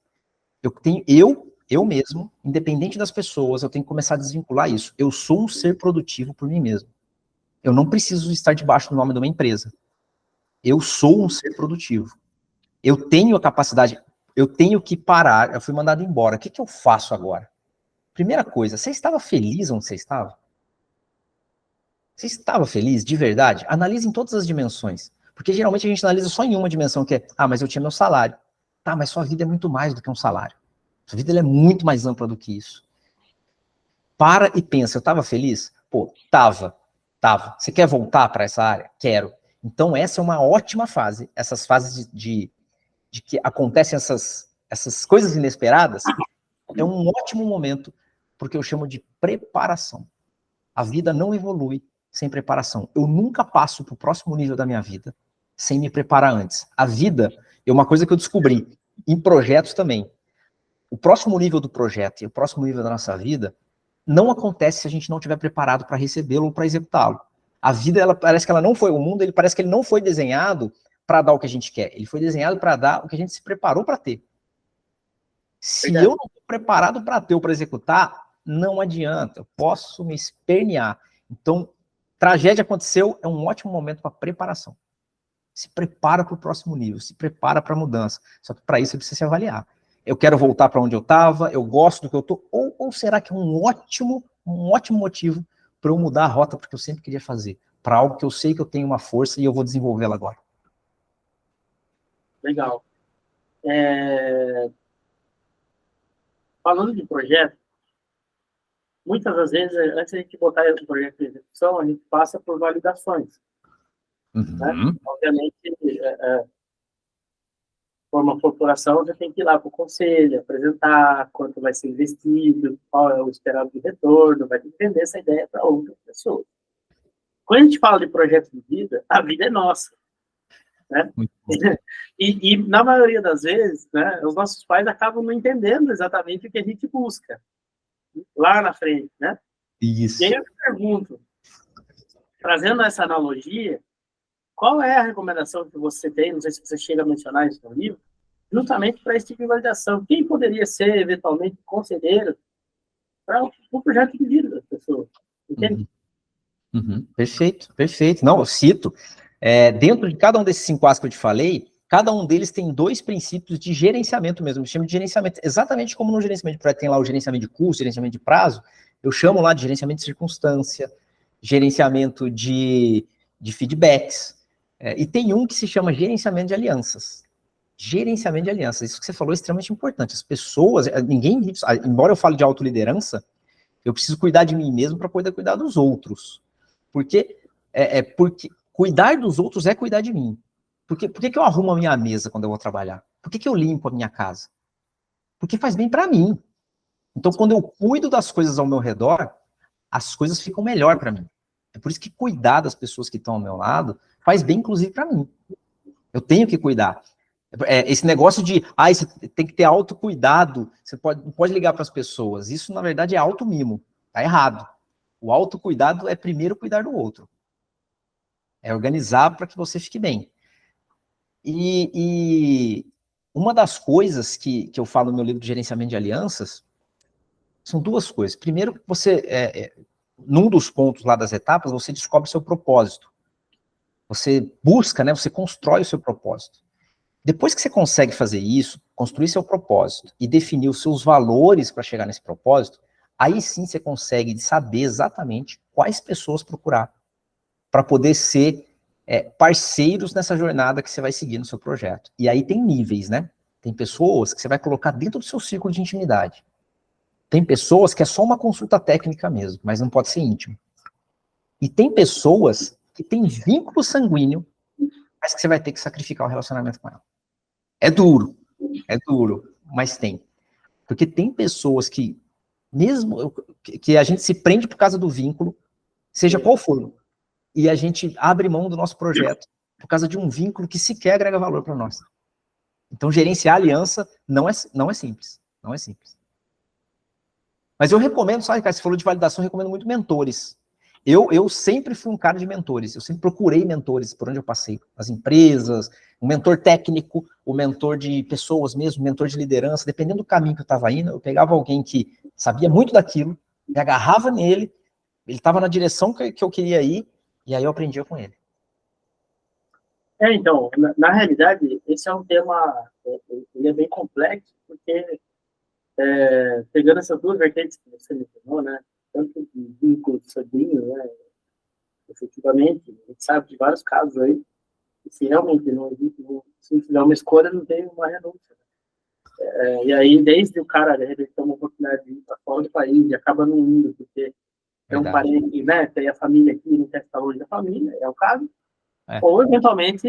Eu mesmo, independente das pessoas, eu tenho que começar a desvincular isso. Eu sou um ser produtivo por mim mesmo. Eu não preciso estar debaixo do nome de uma empresa. Eu sou um ser produtivo. Eu tenho a capacidade, eu tenho que parar, eu fui mandado embora. O que eu faço agora? Primeira coisa, você estava feliz onde você estava? Você estava feliz, de verdade? Analise em todas as dimensões. Porque geralmente a gente analisa só em uma dimensão, que é, mas eu tinha meu salário. Tá, mas sua vida é muito mais do que um salário. Sua vida é muito mais ampla do que isso. Para e pensa, eu estava feliz? Pô, tava. Você quer voltar para essa área? Quero. Então essa é uma ótima fase. Essas fases de que acontecem essas coisas inesperadas, é um ótimo momento, porque eu chamo de preparação. A vida não evolui sem preparação. Eu nunca passo para o próximo nível da minha vida sem me preparar antes. A vida é uma coisa que eu descobri, em projetos também. O próximo nível do projeto e o próximo nível da nossa vida não acontece se a gente não estiver preparado para recebê-lo ou para executá-lo. A vida, ela parece que ela não foi, o mundo, ele parece que ele não foi desenhado para dar o que a gente quer. Ele foi desenhado para dar o que a gente se preparou para ter. Se eu não estou preparado para ter ou para executar, não adianta. Eu posso me espernear. Então, tragédia aconteceu, é um ótimo momento para preparação. Se prepara para o próximo nível, se prepara para a mudança. Só que para isso você precisa se avaliar. Eu quero voltar para onde eu estava, eu gosto do que eu estou, ou será que é um ótimo motivo para eu mudar a rota porque eu sempre queria fazer, para algo que eu sei que eu tenho uma força e eu vou desenvolvê-la agora. Legal. Falando de projeto, muitas das vezes, antes de a gente botar o projeto em execução, a gente passa por validações. Né? Obviamente, for uma corporação, você tem que ir lá para o conselho, apresentar quanto vai ser investido, qual é o esperado de retorno, vai entender essa ideia para outras pessoas. Quando a gente fala de projeto de vida, a vida é nossa. Né? E na maioria das vezes, né, os nossos pais acabam não entendendo exatamente o que a gente busca lá na frente. Né? Isso. E aí eu te pergunto, trazendo essa analogia, qual é a recomendação que você tem, não sei se você chega a mencionar isso no livro, justamente para esse tipo de validação? Quem poderia ser, eventualmente, conselheiro para o projeto de vida das pessoas? Entende? Perfeito, perfeito. Não, eu cito. Dentro de cada um desses 5 As que eu te falei, cada um deles tem 2 princípios de gerenciamento mesmo. Eu chamo de gerenciamento, exatamente como no gerenciamento de projeto tem lá o gerenciamento de custo, gerenciamento de prazo, eu chamo lá de gerenciamento de circunstância, gerenciamento de feedbacks. E tem um que se chama gerenciamento de alianças. Gerenciamento de alianças. Isso que você falou é extremamente importante. As pessoas, ninguém, embora eu fale de autoliderança, eu preciso cuidar de mim mesmo para poder cuidar dos outros. Porque cuidar dos outros é cuidar de mim. Por que eu arrumo a minha mesa quando eu vou trabalhar? Por que eu limpo a minha casa? Porque faz bem para mim. Então, quando eu cuido das coisas ao meu redor, as coisas ficam melhor para mim. É por isso que cuidar das pessoas que estão ao meu lado faz bem, inclusive, para mim. Eu tenho que cuidar. Esse negócio de, você tem que ter autocuidado, você não pode ligar para as pessoas. Isso, na verdade, é automimo. Tá errado. O autocuidado é primeiro cuidar do outro. É organizar para que você fique bem. E uma das coisas que eu falo no meu livro de gerenciamento de alianças são 2 coisas. Primeiro, você, num dos pontos lá das etapas, você descobre seu propósito. Você busca, né? Você constrói o seu propósito. Depois que você consegue fazer isso, construir seu propósito e definir os seus valores para chegar nesse propósito, aí sim você consegue saber exatamente quais pessoas procurar para poder ser parceiros nessa jornada que você vai seguir no seu projeto. E aí tem níveis, né? Tem pessoas que você vai colocar dentro do seu círculo de intimidade. Tem pessoas que é só uma consulta técnica mesmo, mas não pode ser íntimo. E tem pessoas que têm vínculo sanguíneo, mas que você vai ter que sacrificar o relacionamento com ela. É duro, mas tem. Porque tem pessoas que, mesmo que a gente se prende por causa do vínculo, seja qual for, e a gente abre mão do nosso projeto por causa de um vínculo que sequer agrega valor para nós. Então, gerenciar a aliança não é simples. Não é simples. Mas eu recomendo, sabe, cara, você falou de validação, eu recomendo muito mentores. Eu sempre fui um cara de mentores, eu sempre procurei mentores por onde eu passei, as empresas, um mentor técnico, o mentor de pessoas mesmo, mentor de liderança, dependendo do caminho que eu estava indo, eu pegava alguém que sabia muito daquilo, me agarrava nele, ele estava na direção que eu queria ir, e aí eu aprendia com ele. Então, na realidade, esse é um tema, ele é bem complexo, porque pegando essas 2 vertentes que você mencionou, né, tanto de vínculo sanguíneo, né, efetivamente, a gente sabe de vários casos aí, que se realmente se não tiver uma escolha, não tem uma renúncia. E aí, desde o cara, de repente, tem uma oportunidade de ir para fora do país e acaba não indo, porque tem um parente, né, tem a família aqui, não quer ficar longe da família, é o caso. Ou, eventualmente,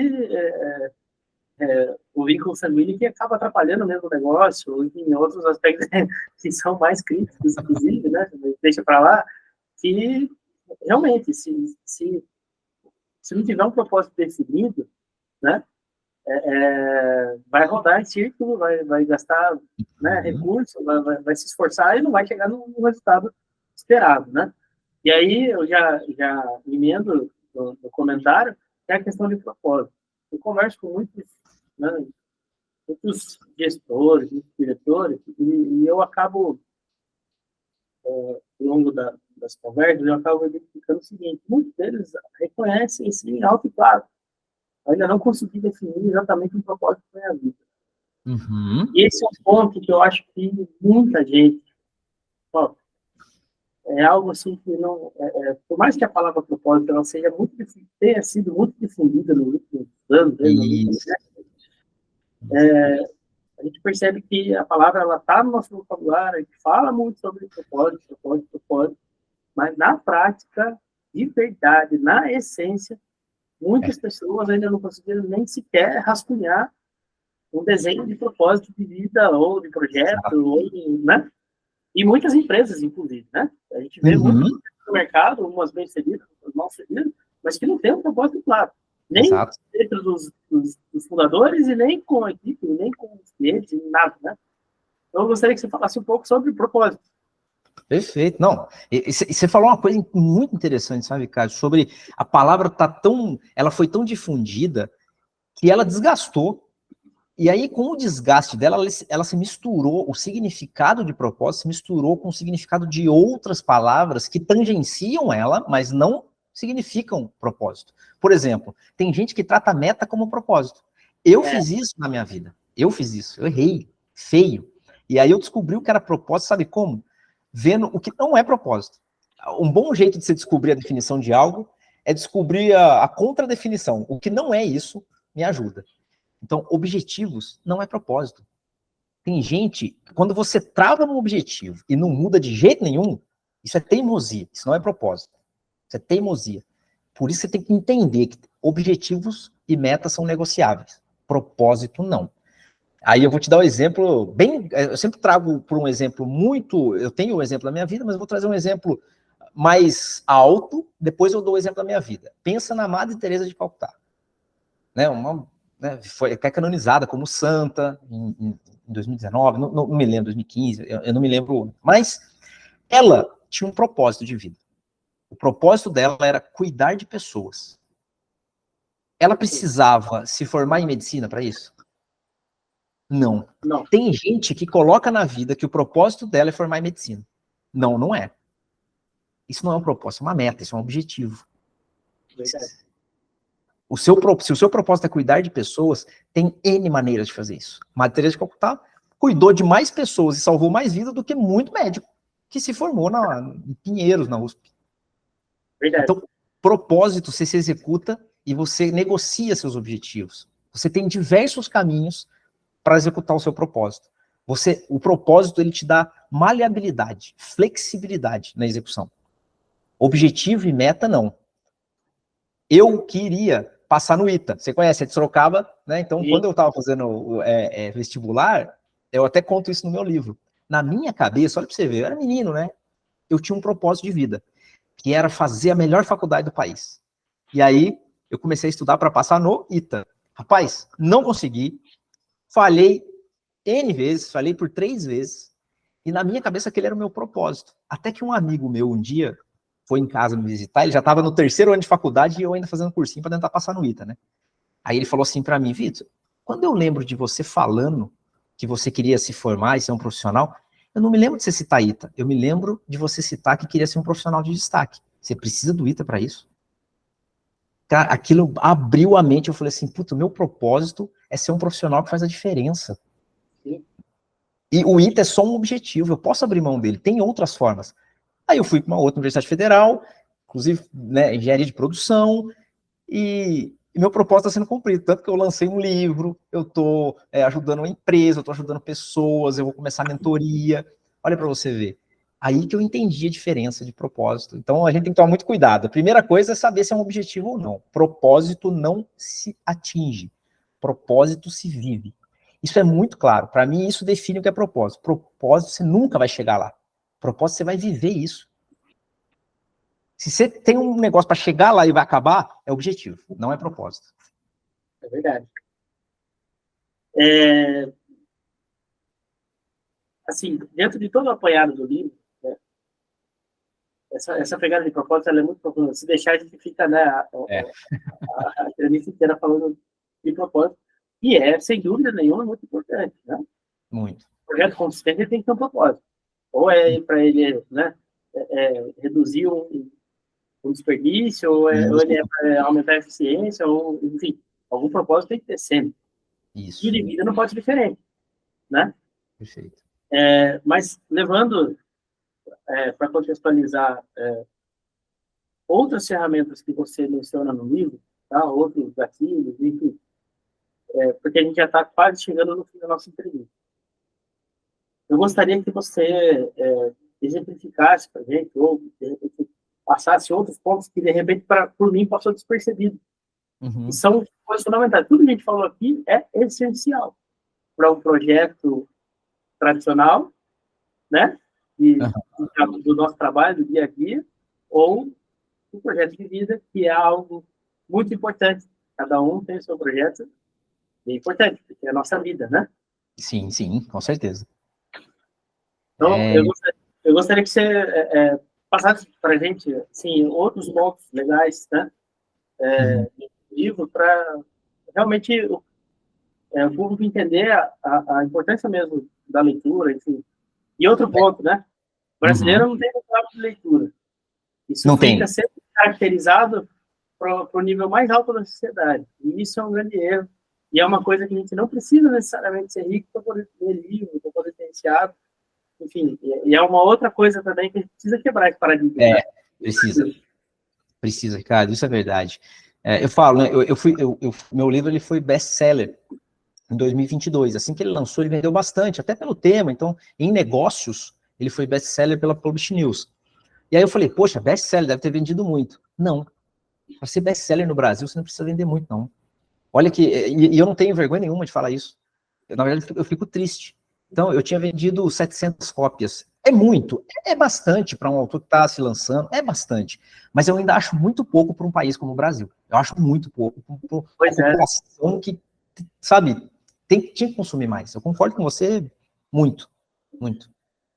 o vínculo sanguíneo que acaba atrapalhando mesmo o negócio, ou em outros aspectos que são mais críticos, inclusive, né, deixa para lá, que realmente, se não tiver um propósito definido, né? Vai rodar em círculo, vai gastar, né, recursos, vai se esforçar e não vai chegar no resultado esperado, né? E aí eu já emendo no comentário, que é a questão de propósito. Eu converso com muitos, né, muitos gestores, muitos diretores, e eu acabo, ao longo das conversas, eu acabo identificando o seguinte: muitos deles reconhecem, sim, alto e claro, ainda não consegui definir exatamente um propósito da minha vida. E esse é um ponto que eu acho que muita gente, ó, é algo assim que não, por mais que a palavra propósito ela seja tenha sido muito difundida nos últimos anos, a gente percebe que a palavra ela está no nosso vocabulário, a gente fala muito sobre propósito, mas na prática, de verdade, na essência, muitas pessoas ainda não conseguiram nem sequer rascunhar um desenho de propósito de vida ou de projeto, ou, né? E muitas empresas, inclusive, né? A gente vê muito no mercado, umas bem-sucedidas, outras mal-sucedidas, mas que não tem um propósito claro. Nem dentro dos fundadores e nem com a equipe, nem com os clientes, nada, né? Então, eu gostaria que você falasse um pouco sobre o propósito. Perfeito. Não, e você falou uma coisa muito interessante, sabe, Ricardo, sobre a palavra ela foi tão difundida que ela desgastou. E aí, com o desgaste dela, ela se misturou, o significado de propósito se misturou com o significado de outras palavras que tangenciam ela, mas não significam propósito. Por exemplo, tem gente que trata meta como propósito. Eu fiz isso na minha vida. Eu fiz isso. Eu errei. Feio. E aí eu descobri o que era propósito, sabe como? Vendo o que não é propósito. Um bom jeito de você descobrir a definição de algo é descobrir a contradefinição. O que não é isso me ajuda. Então, objetivos não é propósito. Tem gente, quando você trava num objetivo e não muda de jeito nenhum, isso é teimosia, isso não é propósito. Isso é teimosia. Por isso você tem que entender que objetivos e metas são negociáveis. Propósito, não. Aí eu vou te dar um exemplo eu sempre trago por um exemplo eu tenho um exemplo da minha vida, mas eu vou trazer um exemplo mais alto, depois eu dou o exemplo da minha vida. Pensa na Madre Teresa de Calcutá. Né, foi até canonizada como santa em 2019, não me lembro, 2015, eu não me lembro, mas ela tinha um propósito de vida. O propósito dela era cuidar de pessoas. Ela precisava se formar em medicina para isso? Não. Tem gente que coloca na vida que o propósito dela é formar em medicina. Não, não é. Isso não é um propósito, é uma meta, isso é um objetivo. Se o seu propósito é cuidar de pessoas, tem N maneiras de fazer isso. Madre Teresa de Calcutá cuidou de mais pessoas e salvou mais vidas do que muito médico que se formou em Pinheiros, na USP. Verdade. Então, propósito você se executa e você negocia seus objetivos. Você tem diversos caminhos para executar o seu propósito. O propósito ele te dá maleabilidade, flexibilidade na execução. Objetivo e meta, não. Eu queria passar no ITA. Você conhece, é de Sorocaba, né? Então, quando eu estava fazendo vestibular, eu até conto isso no meu livro. Na minha cabeça, olha para você ver, eu era menino, né? Eu tinha um propósito de vida, que era fazer a melhor faculdade do país. E aí, eu comecei a estudar para passar no ITA. Rapaz, não consegui, falhei N vezes, falhei por 3 vezes, e na minha cabeça aquele era o meu propósito. Até que um amigo meu um dia foi em casa me visitar, ele já estava no 3º ano de faculdade e eu ainda fazendo cursinho para tentar passar no ITA, né? Aí ele falou assim para mim: Vitor, quando eu lembro de você falando que você queria se formar e ser um profissional, eu não me lembro de você citar ITA, eu me lembro de você citar que queria ser um profissional de destaque. Você precisa do ITA para isso? Cara, aquilo abriu a mente, eu falei assim, puta, o meu propósito é ser um profissional que faz a diferença. Sim. E o ITA é só um objetivo, eu posso abrir mão dele, tem outras formas. Aí eu fui para uma outra universidade federal, inclusive, né, engenharia de produção, e meu propósito está sendo cumprido, tanto que eu lancei um livro, eu estou ajudando uma empresa, eu estou ajudando pessoas, eu vou começar a mentoria, olha para você ver. Aí que eu entendi a diferença de propósito. Então a gente tem que tomar muito cuidado. A primeira coisa é saber se é um objetivo ou não. Propósito não se atinge, propósito se vive. Isso é muito claro. Para mim, isso define o que é propósito. Propósito, você nunca vai chegar lá. Propósito, você vai viver isso. Se você tem um negócio para chegar lá e vai acabar, é objetivo, não é propósito. É verdade. É, assim, dentro de todo o apanhado do livro, né, essa pegada de propósito ela é muito profunda. Se deixar, a gente fica, né, É, a entrevista inteira falando de propósito, e é, sem dúvida nenhuma, muito importante. Né? muito. O projeto consistente ele tem que ter um propósito. Ou é para ele, né, reduzir um desperdício, ou ele é Isso, para aumentar a eficiência, ou, enfim, algum propósito tem que ter sempre. E isso, de vida não pode ser diferente, né? perfeito. Mas levando para contextualizar outras ferramentas que você menciona no livro, tá? Outros gatilhos, enfim, porque a gente já está quase chegando no fim da nossa entrevista. Eu gostaria que você exemplificasse para a gente, ou de repente passasse outros pontos que, de repente, por mim, passou despercebido. E Uhum. são coisas fundamentais. Tudo que a gente falou aqui é essencial para um projeto tradicional, né? Do nosso trabalho, do dia a dia, ou um projeto de vida, que é algo muito importante. Cada um tem o seu projeto, e é importante, porque é a nossa vida, né? Sim, sim, com certeza. Então, É, eu gostaria que você passasse para a gente assim, outros pontos legais, né, uhum. do livro, para realmente o público entender a importância mesmo da leitura, enfim. E outro ponto, né? O brasileiro Uhum. não tem o hábito de leitura. Isso Não fica tem. sempre caracterizado para o nível mais alto da sociedade. E isso é um grande erro. E é uma coisa que a gente não precisa necessariamente ser rico para poder ler livro, para poder ter esse hábito. Enfim, e é uma outra coisa também que a gente precisa quebrar esse paradigma, né? É, precisa, precisa, Ricardo, isso é verdade. Eu falo, né, meu livro ele foi best-seller em 2022. Assim que ele lançou, ele vendeu bastante, até pelo tema. Então, em negócios, ele foi best-seller pela Publish News. E aí eu falei, poxa, best-seller deve ter vendido muito. Não, para ser best-seller no Brasil, você não precisa vender muito, não. Olha que, e eu não tenho vergonha nenhuma de falar isso. Na verdade, eu fico triste. Então, eu tinha vendido 700 cópias. É muito, é bastante para um autor que está se lançando, é bastante. Mas eu ainda acho muito pouco para um país como o Brasil. Eu acho muito pouco para uma Pois é. população que, sabe, tinha que consumir mais. Eu concordo com você muito, muito.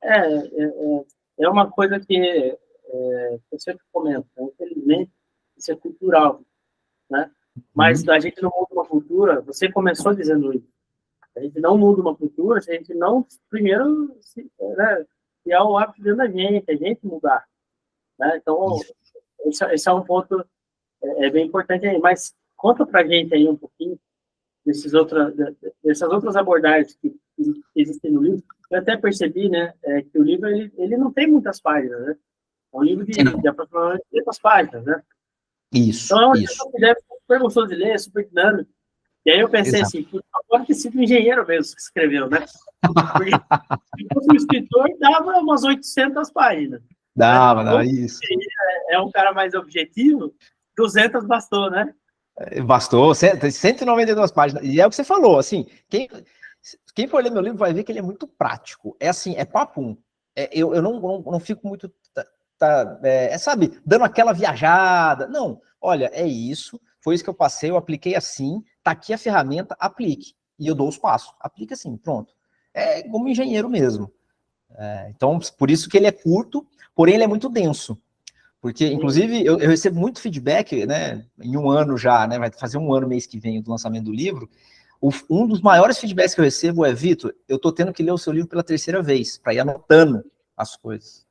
É uma coisa que eu sempre comento, né? Infelizmente, isso é cultural, né? Mas a gente não muda uma cultura, você começou dizendo isso, a gente não muda uma cultura se a gente não, primeiro, criar o hábito dentro da gente, a gente mudar, né? Então, Isso. esse é um ponto bem importante aí, mas conta pra gente aí um pouquinho dessas outras abordagens que existem no livro. Eu até percebi, né, que o livro ele não tem muitas páginas, né? É um livro de aproximadamente 500 páginas, né? Então Isso, é um isso. livro que deve ser super gostoso de ler, super dinâmico. E aí eu pensei Exato. assim, pode ter sido um engenheiro mesmo que escreveu, né? Porque se fosse um escritor, dava umas 800 páginas, né? Dava, Como isso. é um cara mais objetivo, 200 bastou, né? Bastou, 192 páginas. E é o que você falou, assim, quem for ler meu livro vai ver que ele é muito prático. É assim, é papum. Eu não fico muito, sabe, dando aquela viajada. Não, olha, é isso, foi isso que eu passei, eu apliquei assim, tá aqui a ferramenta, aplique. E eu dou os passos. Aplica assim, pronto. É como engenheiro mesmo. Então, por isso que ele é curto, porém ele é muito denso. Porque, inclusive, eu recebo muito feedback, né, em um ano já, né, vai fazer um ano mês que vem do lançamento do livro. Um dos maiores feedbacks que eu recebo é, Vitor, eu tô tendo que ler o seu livro pela terceira vez, para ir anotando as coisas.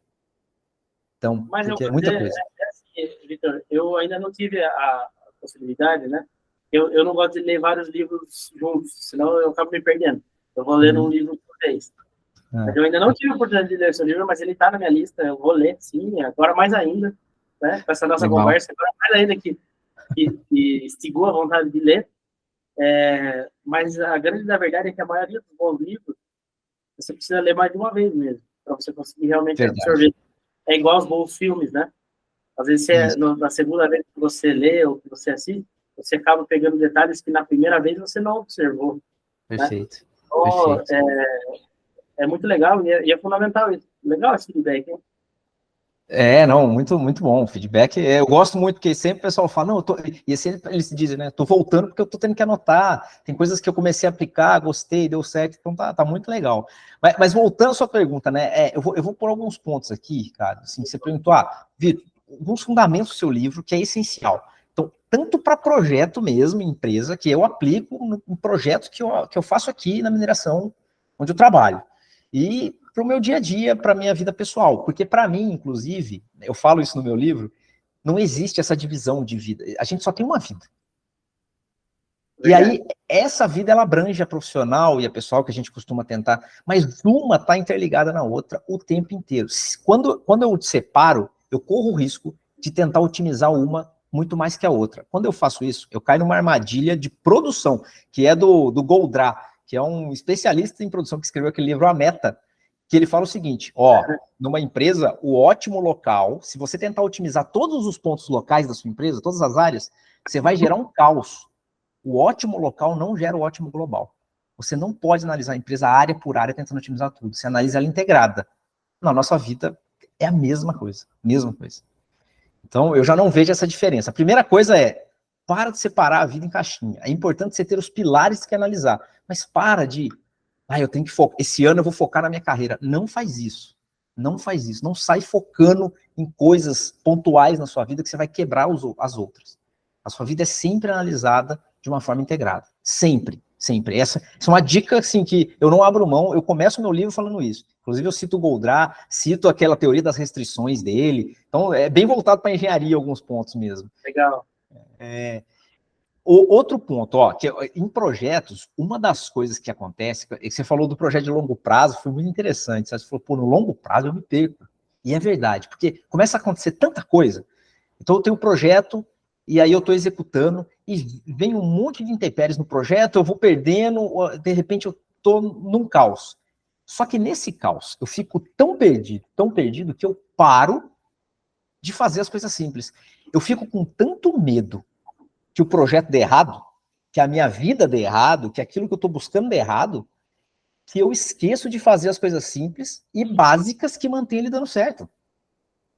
Então, Mas eu porque é vou muita dizer, coisa. assim, Vitor, eu ainda não tive a possibilidade, né? Eu não gosto de ler vários livros juntos, senão eu acabo me perdendo. Eu vou ler um Uhum. livro por vez. Mas É. eu ainda não tive a oportunidade de ler seu livro, mas ele está na minha lista, eu vou ler, sim, agora mais ainda, né? Com essa nossa Legal. conversa, agora mais ainda que instigou a vontade de ler. Mas a grande da verdade é que a maioria dos bons livros, você precisa ler mais de uma vez mesmo, para você conseguir realmente Verdade. absorver. É igual aos bons filmes, né? Às vezes, Isso. na segunda vez que você lê ou que você assiste, você acaba pegando detalhes que na primeira vez você não observou, né? Perfeito. Então, Perfeito. é muito legal e é fundamental isso. Legal esse feedback, hein? Não, muito, muito bom. Feedback, eu gosto muito, porque sempre o pessoal fala, não, e assim eles dizem, né, tô voltando porque eu tô tendo que anotar, tem coisas que eu comecei a aplicar, gostei, deu certo, então tá muito legal. Mas voltando à sua pergunta, né, eu vou pôr alguns pontos aqui, cara, assim, você perguntou, Vitor, alguns fundamentos do seu livro, que é essencial. Então, tanto para projeto mesmo, empresa, que eu aplico em projetos que eu faço aqui na mineração, onde eu trabalho. E para o meu dia a dia, para a minha vida pessoal. Porque para mim, inclusive, eu falo isso no meu livro, não existe essa divisão de vida. A gente só tem uma vida. E aí, essa vida, ela abrange a profissional e a pessoal que a gente costuma tentar, mas uma está interligada na outra o tempo inteiro. Quando eu separo, eu corro o risco de tentar otimizar uma muito mais que a outra. Quando eu faço isso, eu caio numa armadilha de produção, que é do Goldratt, que é um especialista em produção que escreveu aquele livro A Meta, que ele fala o seguinte, numa empresa, o ótimo local, se você tentar otimizar todos os pontos locais da sua empresa, todas as áreas, você vai gerar um caos. O ótimo local não gera o ótimo global. Você não pode analisar a empresa área por área tentando otimizar tudo. Você analisa ela integrada. Na nossa vida é a mesma coisa. Mesma coisa. Então, eu já não vejo essa diferença. A primeira coisa é, para de separar a vida em caixinha. É importante você ter os pilares que analisar. Mas para de, eu tenho que focar. Esse ano eu vou focar na minha carreira. Não faz isso. Não faz isso. Não sai focando em coisas pontuais na sua vida que você vai quebrar as outras. A sua vida é sempre analisada de uma forma integrada. Sempre, sempre. Essa é uma dica, assim, que eu não abro mão. Eu começo meu livro falando isso. Inclusive, eu cito o Goldratt, cito aquela teoria das restrições dele. Então, é bem voltado para a engenharia alguns pontos mesmo. Legal. Outro ponto, que em projetos, uma das coisas que acontece, que você falou do projeto de longo prazo, foi muito interessante. Você falou, no longo prazo eu me perco. E é verdade, porque começa a acontecer tanta coisa. Então, eu tenho um projeto, e aí eu estou executando, e vem um monte de intempéries no projeto, eu vou perdendo, de repente eu estou num caos. Só que nesse caos, eu fico tão perdido, que eu paro de fazer as coisas simples. Eu fico com tanto medo que o projeto dê errado, que a minha vida dê errado, que aquilo que eu estou buscando dê errado, que eu esqueço de fazer as coisas simples e básicas que mantêm ele dando certo.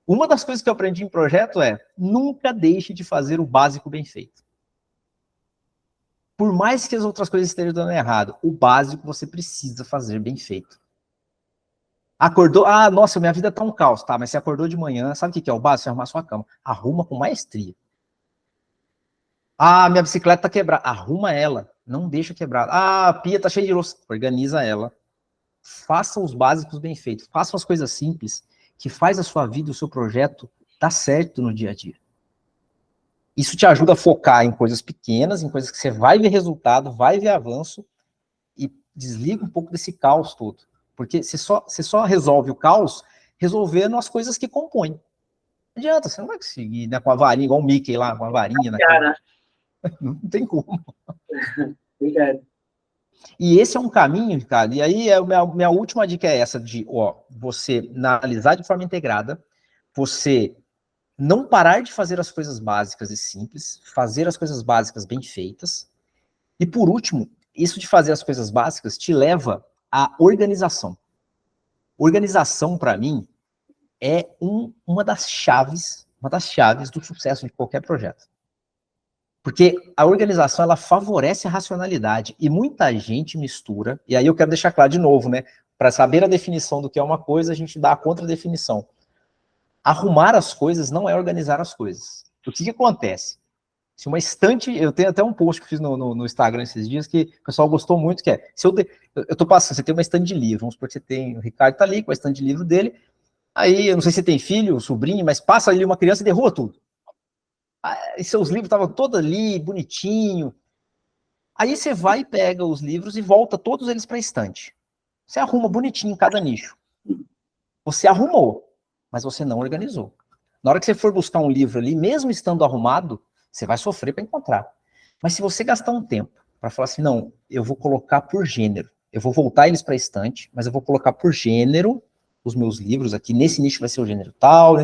Uma das coisas que eu aprendi em projeto é nunca deixe de fazer o básico bem feito. Por mais que as outras coisas estejam dando errado, o básico você precisa fazer bem feito. Acordou, nossa, minha vida tá um caos, tá, mas você acordou de manhã, sabe o que é o básico? Você arrumar sua cama. Arruma com maestria. Minha bicicleta tá quebrada. Arruma ela. Não deixa quebrada. A pia tá cheia de louça. Organiza ela. Faça os básicos bem feitos. Faça as coisas simples que faz a sua vida, o seu projeto, dar certo no dia a dia. Isso te ajuda a focar em coisas pequenas, em coisas que você vai ver resultado, vai ver avanço e desliga um pouco desse caos todo. Porque você só resolve o caos resolvendo as coisas que compõem. Não adianta, você não vai conseguir, né, com a varinha, igual o Mickey lá, com a varinha. Não tem como. Obrigado. E esse é um caminho, cara, e aí minha última dica é essa, de você analisar de forma integrada, você não parar de fazer as coisas básicas e simples, fazer as coisas básicas bem feitas, e por último, isso de fazer as coisas básicas te leva à organização. Organização, para mim, é uma das chaves do sucesso de qualquer projeto. Porque a organização, ela favorece a racionalidade, e muita gente mistura, e aí eu quero deixar claro de novo, né, para saber a definição do que é uma coisa, a gente dá a contradefinição. Arrumar as coisas não é organizar as coisas. O que acontece? Se uma estante, eu tenho até um post que eu fiz no Instagram esses dias, que o pessoal gostou muito, que é, se eu tô passando, você tem uma estante de livro, vamos supor que você tem, o Ricardo tá ali com a estante de livro dele, aí, eu não sei se você tem filho, sobrinho, mas passa ali uma criança e derruba tudo. E seus livros estavam todos ali, bonitinho. Aí você vai e pega os livros e volta todos eles para a estante. Você arruma bonitinho em cada nicho. Você arrumou, mas você não organizou. Na hora que você for buscar um livro ali, mesmo estando arrumado, você vai sofrer para encontrar. Mas se você gastar um tempo para falar assim, não, eu vou colocar por gênero, eu vou voltar eles para a estante, mas eu vou colocar por gênero os meus livros aqui, nesse nicho vai ser o gênero tal,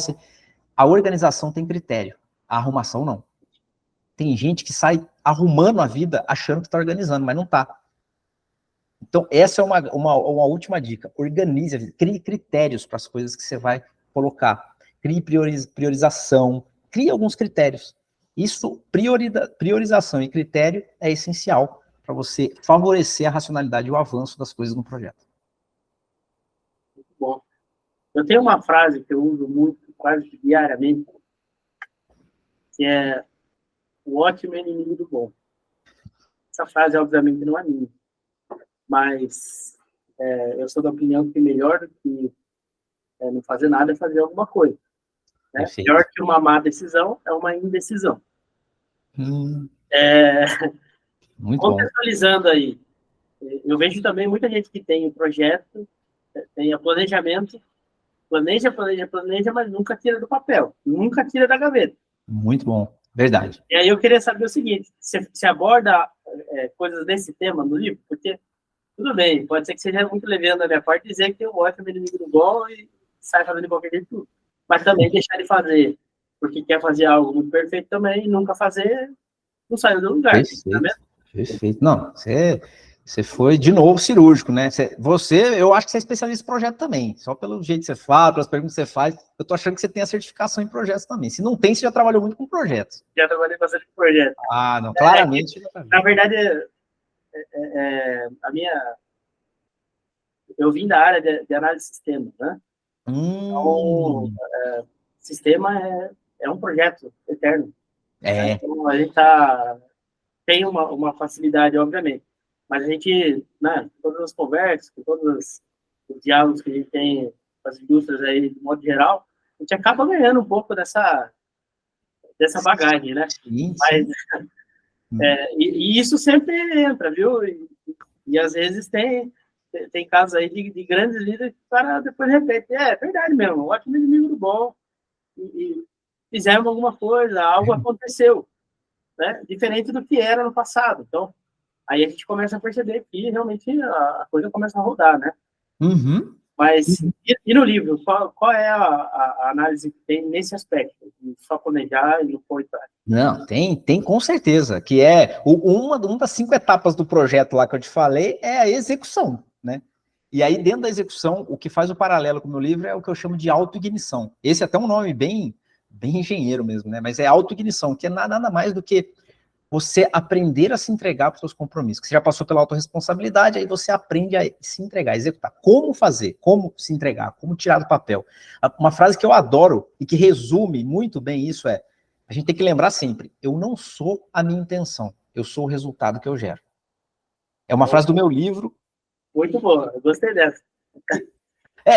a organização tem critério, a arrumação não. Tem gente que sai arrumando a vida achando que está organizando, mas não está. Então, essa é uma última dica. Organize a vida, crie critérios para as coisas que você vai colocar. crie priorização, crie alguns critérios. Isso, priorização e critério é essencial para você favorecer a racionalidade e o avanço das coisas no projeto. Muito bom. Eu tenho uma frase que eu uso muito, quase diariamente, que é: o ótimo é inimigo do bom. Essa frase, obviamente, não é minha, mas eu sou da opinião que melhor do que não fazer nada é fazer alguma coisa. Né? Pior que uma má decisão é uma indecisão. Muito contextualizando bom. Aí, eu vejo também muita gente que tem projeto, tem planejamento, planeja, mas nunca tira do papel, nunca tira da gaveta. Muito bom, verdade. E aí eu queria saber o seguinte: você aborda coisas desse tema no livro? Porque, tudo bem, pode ser que seja muito levando da minha parte dizer que o ótimo é inimigo do bom e sai fazendo de qualquer jeito tudo. Mas também deixar de fazer porque quer fazer algo muito perfeito também e nunca fazer, não saiu do lugar. Perfeito, tá, perfeito. Não, você foi de novo cirúrgico, né? Eu acho que você é especialista em projeto também. Só pelo jeito que você fala, pelas perguntas que você faz, eu tô achando que você tem a certificação em projetos também. Se não tem, você já trabalhou muito com projetos. Já trabalhei bastante com projetos. Ah, não, claramente. Na verdade, eu vim da área de análise de sistemas, né? Então, sistema é um projeto eterno. Né? Então, a gente tem uma facilidade, obviamente. Mas a gente, né, todas as conversas, todos os diálogos que a gente tem com as indústrias aí, de modo geral, a gente acaba ganhando um pouco dessa bagagem, né? Sim. Mas, e isso sempre entra, viu? E às vezes tem casos aí de grandes líderes que o cara depois repete: é verdade mesmo, ótimo inimigo do bom, e fizeram alguma coisa, algo aconteceu, né? Diferente do que era no passado. Então, aí a gente começa a perceber que realmente a coisa começa a rodar, né? Uhum. Mas, e no livro, qual é a análise que tem nesse aspecto? De só planejar e não pôr em prática? Não, tem com certeza, que é uma das 5 etapas do projeto lá que eu te falei é a execução, né? E aí, dentro da execução, o que faz o paralelo com o meu livro é o que eu chamo de autoignição. Esse é até um nome bem engenheiro mesmo, né? Mas é autoignição, que é nada mais do que você aprender a se entregar para os seus compromissos. Que você já passou pela autorresponsabilidade, aí você aprende a se entregar, a executar. Como fazer, como se entregar, como tirar do papel. Uma frase que eu adoro e que resume muito bem isso é: a gente tem que lembrar sempre, eu não sou a minha intenção, eu sou o resultado que eu gero. É uma frase do meu livro. Muito boa, eu gostei dessa.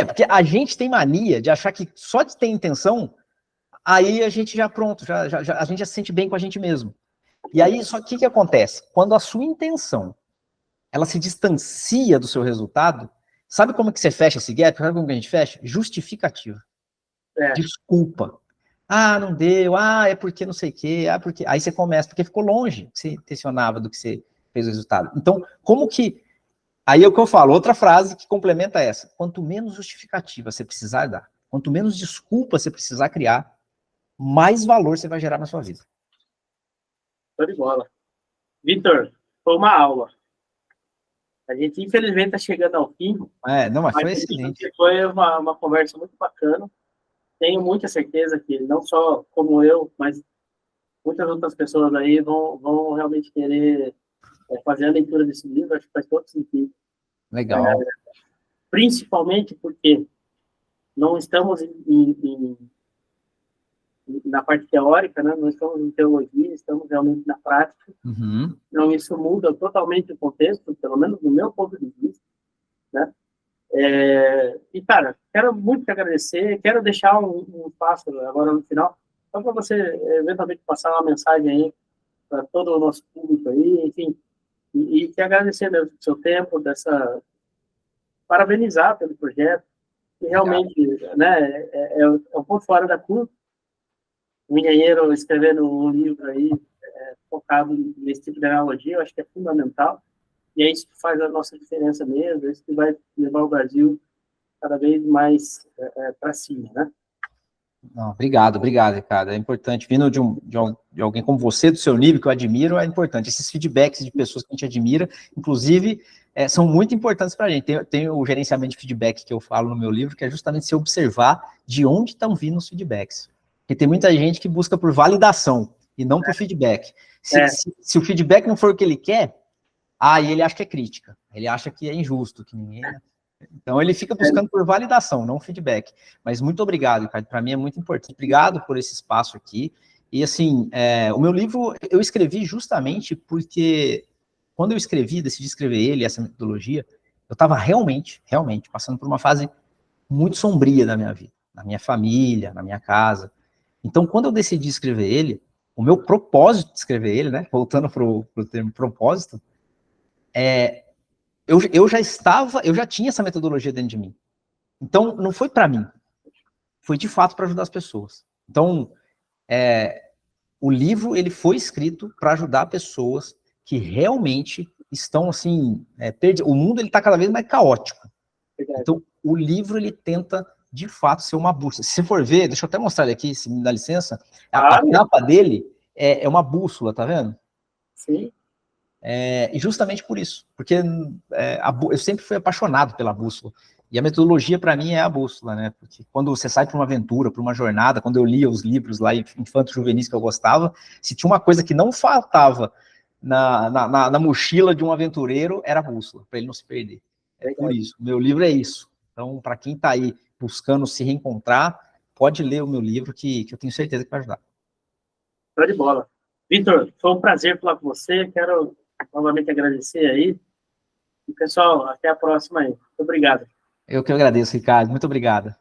Porque a gente tem mania de achar que só de ter intenção, aí a gente já pronto, a gente já se sente bem com a gente mesmo. E aí, só que o que acontece? Quando a sua intenção, ela se distancia do seu resultado, sabe como que você fecha esse gap? Sabe como que a gente fecha? Justificativa. Desculpa. Ah, não deu. Ah, é porque não sei o quê. Ah, porque... Aí você começa, porque ficou longe que você intencionava do que você fez o resultado. Então, como que... Aí é o que eu falo, outra frase que complementa essa. Quanto menos justificativa você precisar dar, quanto menos desculpa você precisar criar, mais valor você vai gerar na sua vida. Show de bola. Vitor, foi uma aula. A gente, infelizmente, está chegando ao fim. Não, mas foi excelente. Foi uma conversa muito bacana. Tenho muita certeza que, não só como eu, mas muitas outras pessoas aí vão realmente querer fazer a leitura desse livro. Acho que faz todo sentido. Legal. Principalmente porque não estamos na parte teórica, né? Não estamos em teologia, estamos realmente na prática. Uhum. Então, isso muda totalmente o contexto, pelo menos do meu ponto de vista, né? E, cara, quero muito te agradecer, quero deixar um espaço agora no final, só para você, eventualmente, passar uma mensagem aí para todo o nosso público aí, enfim, e te agradecer mesmo do seu tempo, parabenizar pelo projeto, que realmente, né, é um ponto fora da curva. Um engenheiro escrevendo um livro aí focado nesse tipo de analogia, eu acho que é fundamental, e é isso que faz a nossa diferença mesmo, é isso que vai levar o Brasil cada vez mais para cima, né? Não, obrigado, Ricardo. É importante, vindo de alguém como você, do seu nível, que eu admiro, é importante. Esses feedbacks de pessoas que a gente admira, inclusive, são muito importantes para a gente. Tem o gerenciamento de feedback que eu falo no meu livro, que é justamente se observar de onde estão vindo os feedbacks. Porque tem muita gente que busca por validação e não por feedback. Se o feedback não for o que ele quer, aí ele acha que é crítica, ele acha que é injusto, que ninguém... Então, ele fica buscando por validação, não feedback. Mas muito obrigado, Ricardo. Para mim é muito importante. Obrigado por esse espaço aqui. E, assim, o meu livro eu escrevi justamente porque, quando eu decidi escrever ele, essa metodologia, eu estava realmente passando por uma fase muito sombria da minha vida, na minha família, na minha casa. Então, quando eu decidi escrever ele, o meu propósito de escrever ele, né, voltando para o termo propósito, eu já tinha essa metodologia dentro de mim. Então, não foi para mim, foi de fato para ajudar as pessoas. Então, o livro ele foi escrito para ajudar pessoas que realmente estão assim, o mundo ele está cada vez mais caótico. Então, o livro ele tenta de fato ser uma bússola. Se você for ver, deixa eu até mostrar ele aqui, se me dá licença, a capa dele é uma bússola, tá vendo? Sim. E justamente por isso, porque eu sempre fui apaixonado pela bússola, e a metodologia para mim é a bússola, né? Porque quando você sai para uma aventura, para uma jornada, quando eu lia os livros lá infanto-juvenis que eu gostava, se tinha uma coisa que não faltava na mochila de um aventureiro, era a bússola, para ele não se perder. Por isso, meu livro é isso. Então, para quem está aí buscando se reencontrar, pode ler o meu livro, que eu tenho certeza que vai ajudar. Show de bola. Vitor, foi um prazer falar com você, quero novamente agradecer aí. E, pessoal, até a próxima aí. Muito obrigado. Eu que agradeço, Ricardo. Muito obrigado.